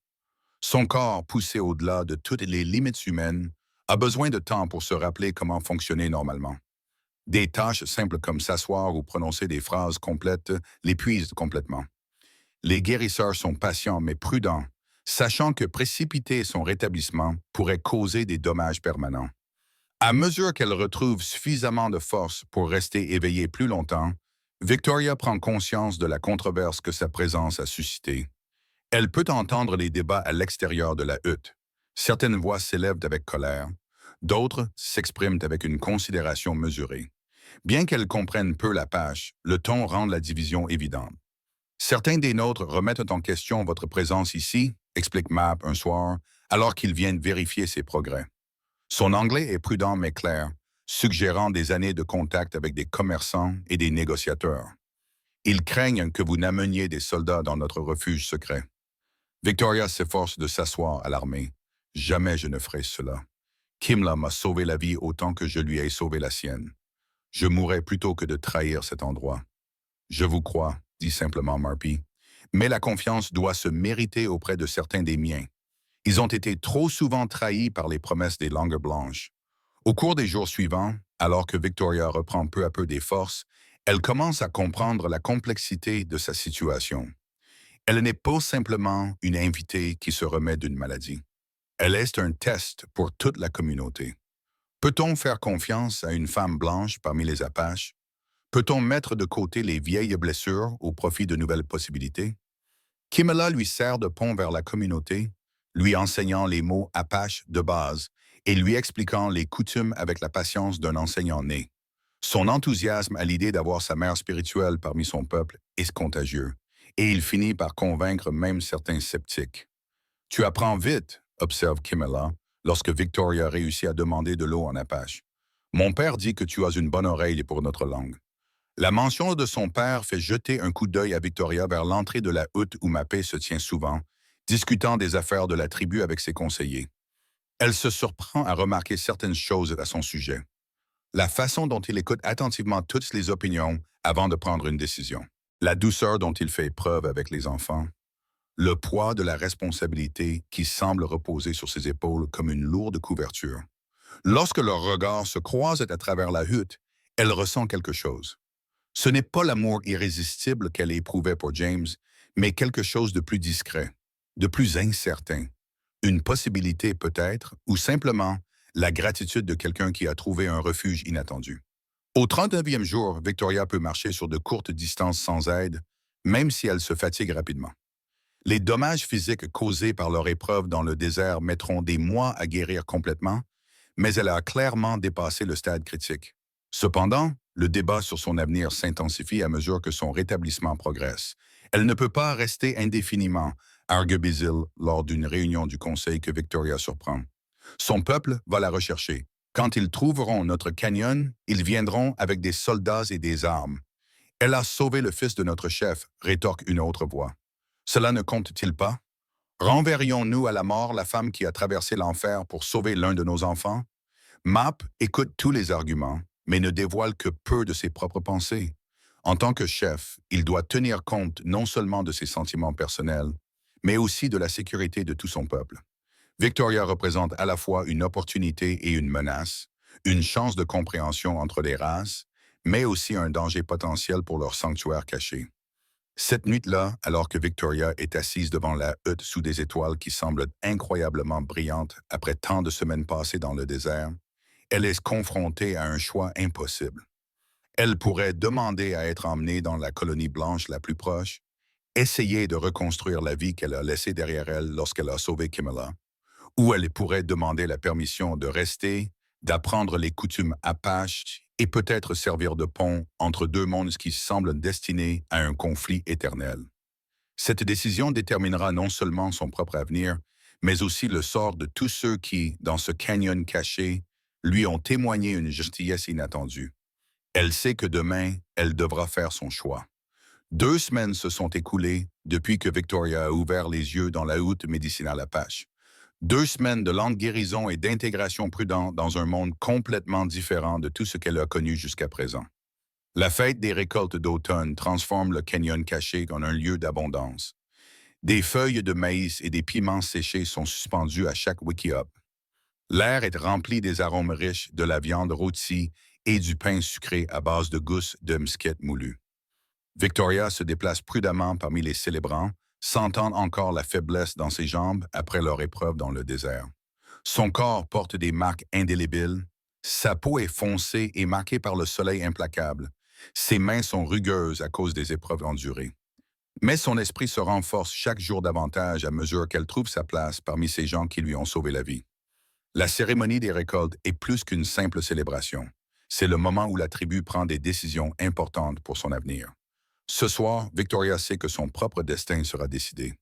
Son corps, poussé au-delà de toutes les limites humaines, a besoin de temps pour se rappeler comment fonctionner normalement. Des tâches simples comme s'asseoir ou prononcer des phrases complètes l'épuisent complètement. Les guérisseurs sont patients mais prudents, sachant que précipiter son rétablissement pourrait causer des dommages permanents. À mesure qu'elle retrouve suffisamment de force pour rester éveillée plus longtemps, Victoria prend conscience de la controverse que sa présence a suscitée. Elle peut entendre les débats à l'extérieur de la hutte. Certaines voix s'élèvent avec colère, d'autres s'expriment avec une considération mesurée. Bien qu'elle comprenne peu la pâche, le ton rend la division évidente. Certains des nôtres remettent en question votre présence ici, explique Map un soir, alors qu'ils viennent vérifier ses progrès. Son anglais est prudent mais clair, suggérant des années de contact avec des commerçants et des négociateurs. Ils craignent que vous n'ameniez des soldats dans notre refuge secret. Victoria s'efforce de s'asseoir à l'armée. Jamais je ne ferai cela. Kimla m'a sauvé la vie autant que je lui ai sauvé la sienne. Je mourrais plutôt que de trahir cet endroit. Je vous crois, dit simplement Marpy, mais la confiance doit se mériter auprès de certains des miens. Ils ont été trop souvent trahis par les promesses des langues blanches. Au cours des jours suivants, alors que Victoria reprend peu à peu des forces, elle commence à comprendre la complexité de sa situation. Elle n'est pas simplement une invitée qui se remet d'une maladie. Elle est un test pour toute la communauté. Peut-on faire confiance à une femme blanche parmi les Apaches? Peut-on mettre de côté les vieilles blessures au profit de nouvelles possibilités? Kimela lui sert de pont vers la communauté, lui enseignant les mots Apache de base et lui expliquant les coutumes avec la patience d'un enseignant né. Son enthousiasme à l'idée d'avoir sa mère spirituelle parmi son peuple est contagieux, et il finit par convaincre même certains sceptiques. Tu apprends vite, observe Kimela, lorsque Victoria réussit à demander de l'eau en Apache. Mon père dit que tu as une bonne oreille pour notre langue. La mention de son père fait jeter un coup d'œil à Victoria vers l'entrée de la hutte où Mapé se tient souvent, discutant des affaires de la tribu avec ses conseillers. Elle se surprend à remarquer certaines choses à son sujet. La façon dont il écoute attentivement toutes les opinions avant de prendre une décision. La douceur dont il fait preuve avec les enfants. Le poids de la responsabilité qui semble reposer sur ses épaules comme une lourde couverture. Lorsque leurs regards se croisent à travers la hutte, elle ressent quelque chose. Ce n'est pas l'amour irrésistible qu'elle éprouvait pour James, mais quelque chose de plus discret, de plus incertain. Une possibilité peut-être, ou simplement la gratitude de quelqu'un qui a trouvé un refuge inattendu. Au 39e jour, Victoria peut marcher sur de courtes distances sans aide, même si elle se fatigue rapidement. Les dommages physiques causés par leur épreuve dans le désert mettront des mois à guérir complètement, mais elle a clairement dépassé le stade critique. Cependant, le débat sur son avenir s'intensifie à mesure que son rétablissement progresse. Elle ne peut pas rester indéfiniment, argue Basil lors d'une réunion du conseil que Victoria surprend. Son peuple va la rechercher. Quand ils trouveront notre canyon, ils viendront avec des soldats et des armes. Elle a sauvé le fils de notre chef, rétorque une autre voix. Cela ne compte-t-il pas? Renverrions-nous à la mort la femme qui a traversé l'enfer pour sauver l'un de nos enfants? Map écoute tous les arguments, mais ne dévoile que peu de ses propres pensées. En tant que chef, il doit tenir compte non seulement de ses sentiments personnels, mais aussi de la sécurité de tout son peuple. Victoria représente à la fois une opportunité et une menace, une chance de compréhension entre les races, mais aussi un danger potentiel pour leur sanctuaire caché. Cette nuit-là, alors que Victoria est assise devant la hutte sous des étoiles qui semblent incroyablement brillantes après tant de semaines passées dans le désert, elle est confrontée à un choix impossible. Elle pourrait demander à être emmenée dans la colonie blanche la plus proche, essayer de reconstruire la vie qu'elle a laissée derrière elle lorsqu'elle a sauvé Kimela, ou elle pourrait demander la permission de rester, d'apprendre les coutumes apaches et peut-être servir de pont entre deux mondes qui semblent destinés à un conflit éternel. Cette décision déterminera non seulement son propre avenir, mais aussi le sort de tous ceux qui, dans ce canyon caché, lui ont témoigné une gentillesse inattendue. Elle sait que demain, elle devra faire son choix. 2 semaines se sont écoulées depuis que Victoria a ouvert les yeux dans la hutte médicinale Apache. 2 semaines de lente guérison et d'intégration prudente dans un monde complètement différent de tout ce qu'elle a connu jusqu'à présent. La fête des récoltes d'automne transforme le canyon caché en un lieu d'abondance. Des feuilles de maïs et des piments séchés sont suspendus à chaque wiki-up. L'air est rempli des arômes riches de la viande rôtie et du pain sucré à base de gousses de mesquite moulue. Victoria se déplace prudemment parmi les célébrants, sentant encore la faiblesse dans ses jambes après leur épreuve dans le désert. Son corps porte des marques indélébiles, sa peau est foncée et marquée par le soleil implacable. Ses mains sont rugueuses à cause des épreuves endurées. Mais son esprit se renforce chaque jour davantage à mesure qu'elle trouve sa place parmi ces gens qui lui ont sauvé la vie. La cérémonie des récoltes est plus qu'une simple célébration. C'est le moment où la tribu prend des décisions importantes pour son avenir. Ce soir, Victoria sait que son propre destin sera décidé.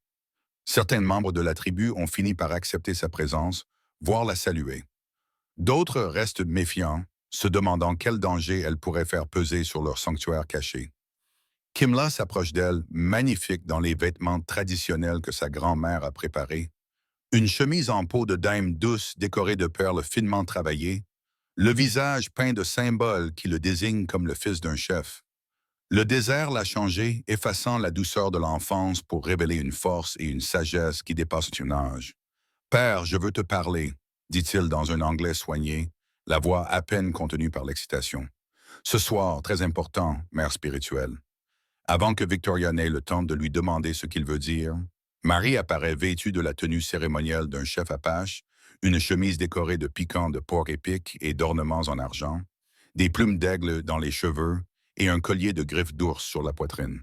Certains membres de la tribu ont fini par accepter sa présence, voire la saluer. D'autres restent méfiants, se demandant quel danger elle pourrait faire peser sur leur sanctuaire caché. Kimla s'approche d'elle, magnifique dans les vêtements traditionnels que sa grand-mère a préparés. Une chemise en peau de daim douce décorée de perles finement travaillées, le visage peint de symboles qui le désignent comme le fils d'un chef. Le désert l'a changé, effaçant la douceur de l'enfance pour révéler une force et une sagesse qui dépassent son âge. « Père, je veux te parler », dit-il dans un anglais soigné, la voix à peine contenue par l'excitation. « Ce soir, très important, mère spirituelle. » Avant que Victoria n'ait le temps de lui demander ce qu'il veut dire, Marie apparaît vêtue de la tenue cérémonielle d'un chef apache, une chemise décorée de piquants de porc épic et d'ornements en argent, des plumes d'aigle dans les cheveux et un collier de griffes d'ours sur la poitrine.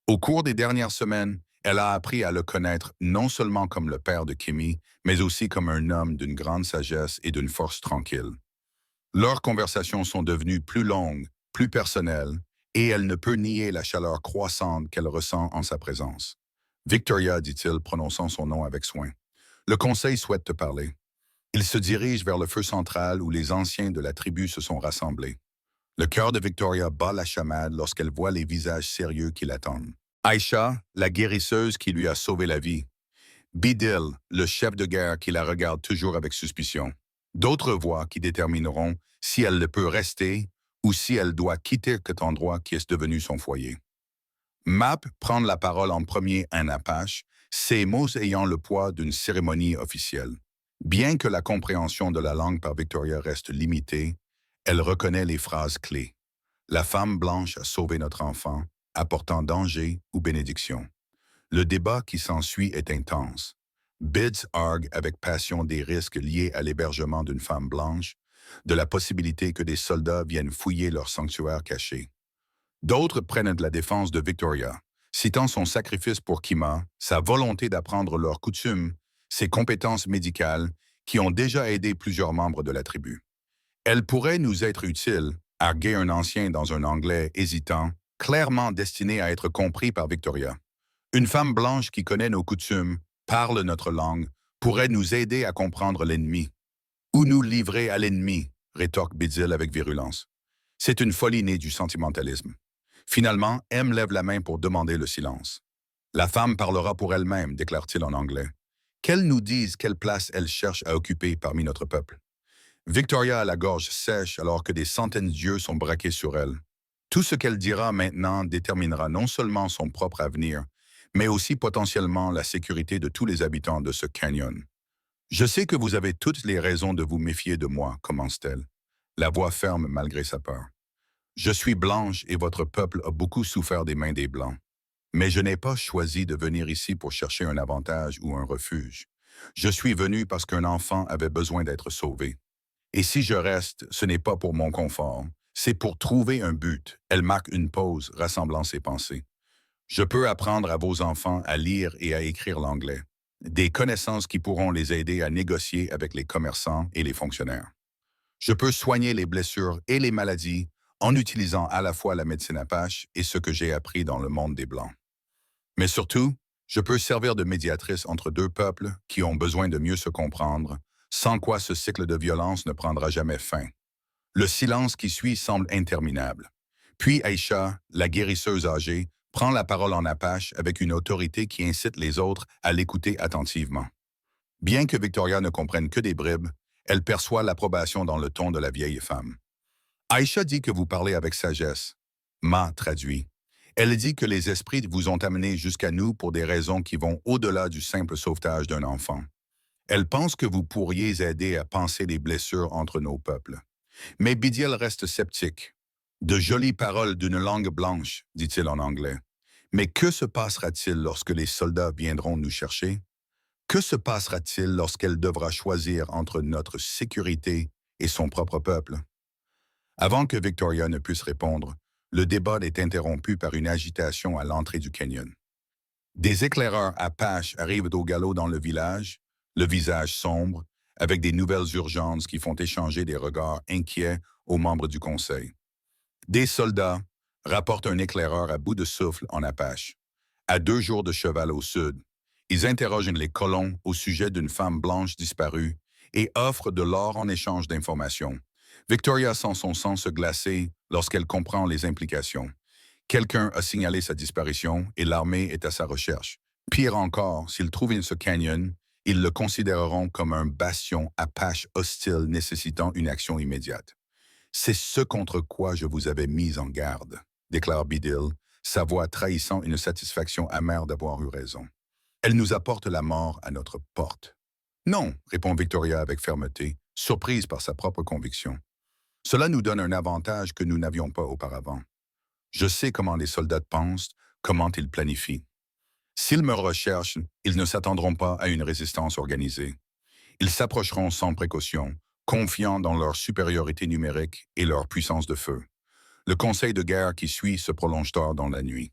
Au cours des dernières semaines, elle a appris à le connaître non seulement comme le père de Kimmy, mais aussi comme un homme d'une grande sagesse et d'une force tranquille. Leurs conversations sont devenues plus longues, plus personnelles, et elle ne peut nier la chaleur croissante qu'elle ressent en sa présence. « Victoria, dit-il, prononçant son nom avec soin. Le conseil souhaite te parler. » Il se dirige vers le feu central où les anciens de la tribu se sont rassemblés. Le cœur de Victoria bat la chamade lorsqu'elle voit les visages sérieux qui l'attendent. Aïcha, la guérisseuse qui lui a sauvé la vie. Bidil, le chef de guerre qui la regarde toujours avec suspicion. D'autres voix qui détermineront si elle ne peut rester ou si elle doit quitter cet endroit qui est devenu son foyer. Map prend la parole en premier en Apache, ses mots ayant le poids d'une cérémonie officielle. Bien que la compréhension de la langue par Victoria reste limitée, elle reconnaît les phrases clés. La femme blanche a sauvé notre enfant, apportant danger ou bénédiction. Le débat qui s'ensuit est intense. Bids argue avec passion des risques liés à l'hébergement d'une femme blanche, de la possibilité que des soldats viennent fouiller leur sanctuaire caché. D'autres prennent de la défense de Victoria, citant son sacrifice pour Kima, sa volonté d'apprendre leurs coutumes, ses compétences médicales, qui ont déjà aidé plusieurs membres de la tribu. Elle pourrait nous être utile, arguait un ancien dans un anglais hésitant, clairement destiné à être compris par Victoria. Une femme blanche qui connaît nos coutumes, parle notre langue, pourrait nous aider à comprendre l'ennemi. Ou nous livrer à l'ennemi, rétorque Bidil avec virulence. C'est une folie née du sentimentalisme. Finalement, M lève la main pour demander le silence. La femme parlera pour elle-même, déclare-t-il en anglais. Qu'elle nous dise quelle place elle cherche à occuper parmi notre peuple. Victoria a la gorge sèche alors que des centaines d'yeux sont braqués sur elle. Tout ce qu'elle dira maintenant déterminera non seulement son propre avenir, mais aussi potentiellement la sécurité de tous les habitants de ce canyon. Je sais que vous avez toutes les raisons de vous méfier de moi, commence-t-elle, la voix ferme malgré sa peur. Je suis blanche et votre peuple a beaucoup souffert des mains des Blancs. Mais je n'ai pas choisi de venir ici pour chercher un avantage ou un refuge. Je suis venu parce qu'un enfant avait besoin d'être sauvé. Et si je reste, ce n'est pas pour mon confort, c'est pour trouver un but. Elle marque une pause, rassemblant ses pensées. Je peux apprendre à vos enfants à lire et à écrire l'anglais. Des connaissances qui pourront les aider à négocier avec les commerçants et les fonctionnaires. Je peux soigner les blessures et les maladies en utilisant à la fois la médecine apache et ce que j'ai appris dans le monde des Blancs. Mais surtout, je peux servir de médiatrice entre deux peuples qui ont besoin de mieux se comprendre, sans quoi ce cycle de violence ne prendra jamais fin. Le silence qui suit semble interminable. Puis Aïcha, la guérisseuse âgée, prend la parole en apache avec une autorité qui incite les autres à l'écouter attentivement. Bien que Victoria ne comprenne que des bribes, elle perçoit l'approbation dans le ton de la vieille femme. Aïcha dit que vous parlez avec sagesse. Ma traduit. Elle dit que les esprits vous ont amené jusqu'à nous pour des raisons qui vont au-delà du simple sauvetage d'un enfant. Elle pense que vous pourriez aider à panser les blessures entre nos peuples. Mais Bidiel reste sceptique. De jolies paroles d'une langue blanche, dit-il en anglais. Mais que se passera-t-il lorsque les soldats viendront nous chercher? Que se passera-t-il lorsqu'elle devra choisir entre notre sécurité et son propre peuple? Avant que Victoria ne puisse répondre, le débat est interrompu par une agitation à l'entrée du canyon. Des éclaireurs apaches arrivent au galop dans le village, le visage sombre, avec des nouvelles urgences qui font échanger des regards inquiets aux membres du conseil. Des soldats rapportent un éclaireur à bout de souffle en apache. À 2 jours de cheval au sud, ils interrogent les colons au sujet d'une femme blanche disparue et offrent de l'or en échange d'informations. Victoria sent son sang se glacer lorsqu'elle comprend les implications. Quelqu'un a signalé sa disparition et l'armée est à sa recherche. Pire encore, s'ils trouvent ce canyon, ils le considéreront comme un bastion apache hostile nécessitant une action immédiate. C'est ce contre quoi je vous avais mis en garde, déclare Bidil, sa voix trahissant une satisfaction amère d'avoir eu raison. Elle nous apporte la mort à notre porte. Non, répond Victoria avec fermeté, surprise par sa propre conviction. Cela nous donne un avantage que nous n'avions pas auparavant. Je sais comment les soldats pensent, comment ils planifient. S'ils me recherchent, ils ne s'attendront pas à une résistance organisée. Ils s'approcheront sans précaution, confiants dans leur supériorité numérique et leur puissance de feu. Le conseil de guerre qui suit se prolonge tard dans la nuit.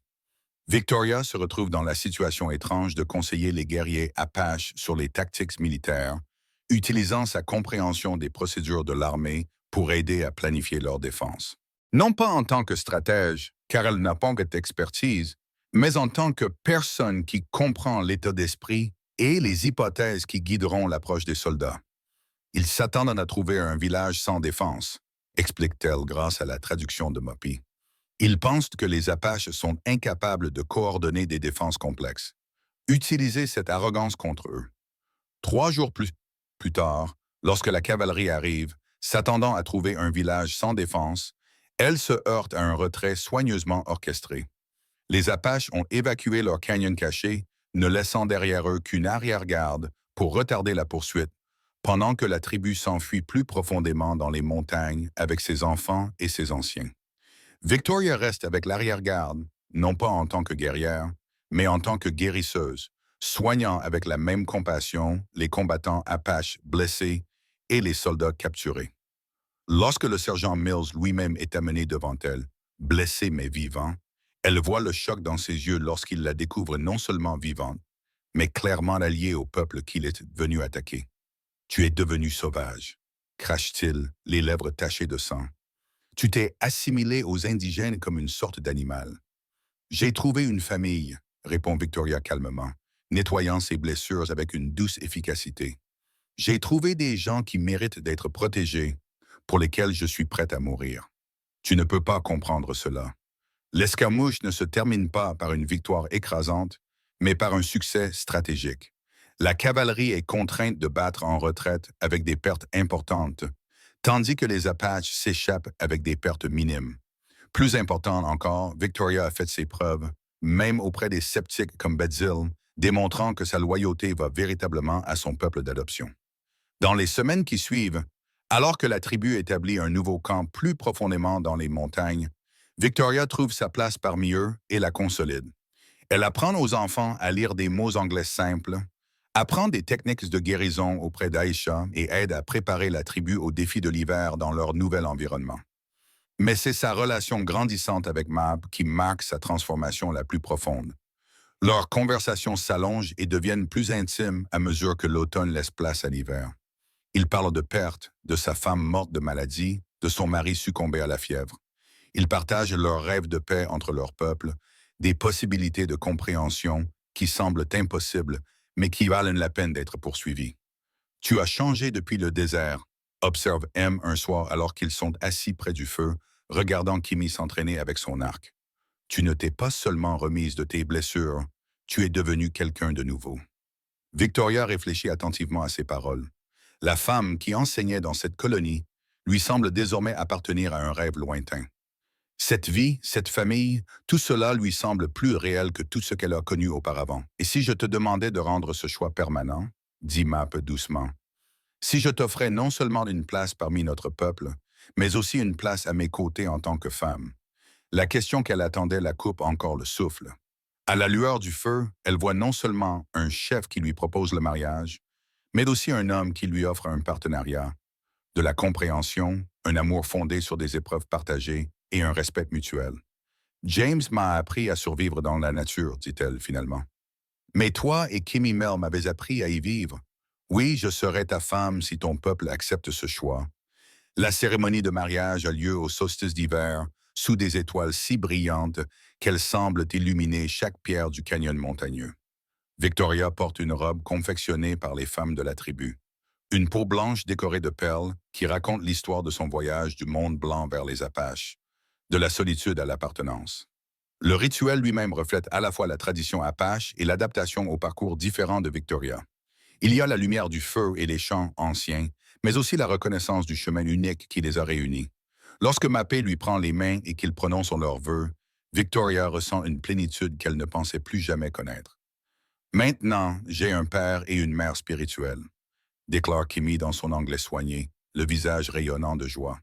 Victoria se retrouve dans la situation étrange de conseiller les guerriers Apaches sur les tactiques militaires, utilisant sa compréhension des procédures de l'armée pour aider à planifier leur défense. Non pas en tant que stratège, car elle n'a pas cette expertise, mais en tant que personne qui comprend l'état d'esprit et les hypothèses qui guideront l'approche des soldats. Ils s'attendent à trouver un village sans défense, explique-t-elle grâce à la traduction de Moppy. Ils pensent que les Apaches sont incapables de coordonner des défenses complexes. Utilisez cette arrogance contre eux. 3 jours plus tard, lorsque la cavalerie arrive, s'attendant à trouver un village sans défense, elle se heurte à un retrait soigneusement orchestré. Les Apaches ont évacué leur canyon caché, ne laissant derrière eux qu'une arrière-garde pour retarder la poursuite, pendant que la tribu s'enfuit plus profondément dans les montagnes avec ses enfants et ses anciens. Victoria reste avec l'arrière-garde, non pas en tant que guerrière, mais en tant que guérisseuse, soignant avec la même compassion les combattants Apaches blessés et les soldats capturés. Lorsque le sergent Mills lui-même est amené devant elle, blessé mais vivant, elle voit le choc dans ses yeux lorsqu'il la découvre non seulement vivante, mais clairement alliée au peuple qu'il est venu attaquer. « Tu es devenu sauvage », crache-t-il, les lèvres tachées de sang. « Tu t'es assimilé aux indigènes comme une sorte d'animal. »« J'ai trouvé une famille », répond Victoria calmement, nettoyant ses blessures avec une douce efficacité. « J'ai trouvé des gens qui méritent d'être protégés, pour lesquels je suis prête à mourir. Tu ne peux pas comprendre cela. L'escarmouche ne se termine pas par une victoire écrasante, mais par un succès stratégique. La cavalerie est contrainte de battre en retraite avec des pertes importantes, tandis que les Apaches s'échappent avec des pertes minimes. Plus important encore, Victoria a fait ses preuves, même auprès des sceptiques comme Betzil, démontrant que sa loyauté va véritablement à son peuple d'adoption. Dans les semaines qui suivent, alors que la tribu établit un nouveau camp plus profondément dans les montagnes, Victoria trouve sa place parmi eux et la consolide. Elle apprend aux enfants à lire des mots anglais simples, apprend des techniques de guérison auprès d'Aïcha et aide à préparer la tribu aux défis de l'hiver dans leur nouvel environnement. Mais c'est sa relation grandissante avec Mab qui marque sa transformation la plus profonde. Leurs conversations s'allongent et deviennent plus intimes à mesure que l'automne laisse place à l'hiver. Ils parlent de pertes, de sa femme morte de maladie, de son mari succombé à la fièvre. Ils partagent leurs rêves de paix entre leurs peuples, des possibilités de compréhension qui semblent impossibles, mais qui valent la peine d'être poursuivies. Tu as changé depuis le désert, observe M un soir alors qu'ils sont assis près du feu, regardant Kimi s'entraîner avec son arc. Tu ne t'es pas seulement remise de tes blessures, tu es devenue quelqu'un de nouveau. Victoria réfléchit attentivement à ces paroles. La femme qui enseignait dans cette colonie lui semble désormais appartenir à un rêve lointain. Cette vie, cette famille, tout cela lui semble plus réel que tout ce qu'elle a connu auparavant. Et si je te demandais de rendre ce choix permanent, dit Map doucement, si je t'offrais non seulement une place parmi notre peuple, mais aussi une place à mes côtés en tant que femme. La question qu'elle attendait la coupe encore le souffle. À la lueur du feu, elle voit non seulement un chef qui lui propose le mariage, mais aussi un homme qui lui offre un partenariat, de la compréhension, un amour fondé sur des épreuves partagées et un respect mutuel. James m'a appris à survivre dans la nature, dit-elle finalement. Mais toi et Kimi Mel m'avez appris à y vivre. Oui, je serai ta femme si ton peuple accepte ce choix. La cérémonie de mariage a lieu au solstice d'hiver, sous des étoiles si brillantes qu'elles semblent illuminer chaque pierre du canyon montagneux. Victoria porte une robe confectionnée par les femmes de la tribu. Une peau blanche décorée de perles qui raconte l'histoire de son voyage du monde blanc vers les Apaches, de la solitude à l'appartenance. Le rituel lui-même reflète à la fois la tradition Apache et l'adaptation au parcours différent de Victoria. Il y a la lumière du feu et les chants anciens, mais aussi la reconnaissance du chemin unique qui les a réunis. Lorsque Mapé lui prend les mains et qu'ils prononcent leurs vœux, Victoria ressent une plénitude qu'elle ne pensait plus jamais connaître. Maintenant, j'ai un père et une mère spirituelle, déclare Kimi dans son anglais soigné, le visage rayonnant de joie.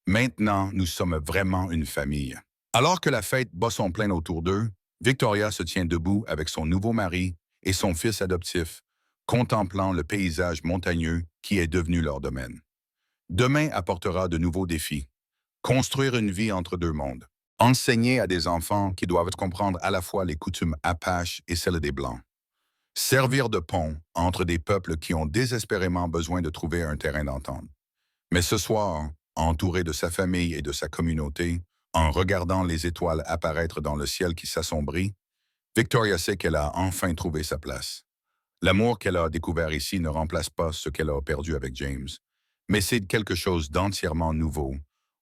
Maintenant, nous sommes vraiment une famille. Alors que la fête bat son plein autour d'eux, Victoria se tient debout avec son nouveau mari et son fils adoptif, contemplant le paysage montagneux qui est devenu leur domaine. Demain apportera de nouveaux défis. Construire une vie entre deux mondes. Enseigner à des enfants qui doivent comprendre à la fois les coutumes apaches et celles des Blancs. Servir de pont entre des peuples qui ont désespérément besoin de trouver un terrain d'entente. Mais ce soir, entouré de sa famille et de sa communauté, en regardant les étoiles apparaître dans le ciel qui s'assombrit, Victoria sait qu'elle a enfin trouvé sa place. L'amour qu'elle a découvert ici ne remplace pas ce qu'elle a perdu avec James, mais c'est quelque chose d'entièrement nouveau,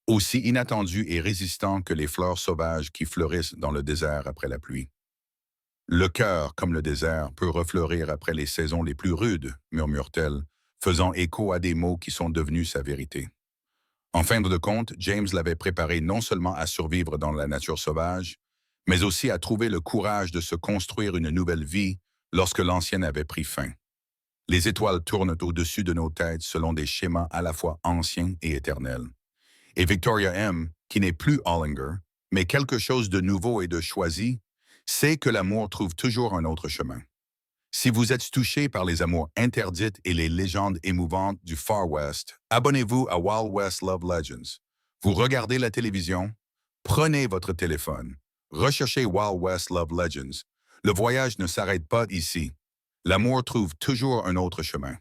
aussi inattendu et résistant que les fleurs sauvages qui fleurissent dans le désert après la pluie. Le cœur, comme le désert, peut refleurir après les saisons les plus rudes, murmure-t-elle, faisant écho à des mots qui sont devenus sa vérité. En fin de compte, James l'avait préparé non seulement à survivre dans la nature sauvage, mais aussi à trouver le courage de se construire une nouvelle vie lorsque l'ancienne avait pris fin. Les étoiles tournent au-dessus de nos têtes selon des schémas à la fois anciens et éternels. Et Victoria M., qui n'est plus Hollinger, mais quelque chose de nouveau et de choisi, sait que l'amour trouve toujours un autre chemin. Si vous êtes touché par les amours interdites et les légendes émouvantes du Far West, abonnez-vous à Wild West Love Legends. Vous regardez la télévision, prenez votre téléphone, recherchez Wild West Love Legends. Le voyage ne s'arrête pas ici. L'amour trouve toujours un autre chemin.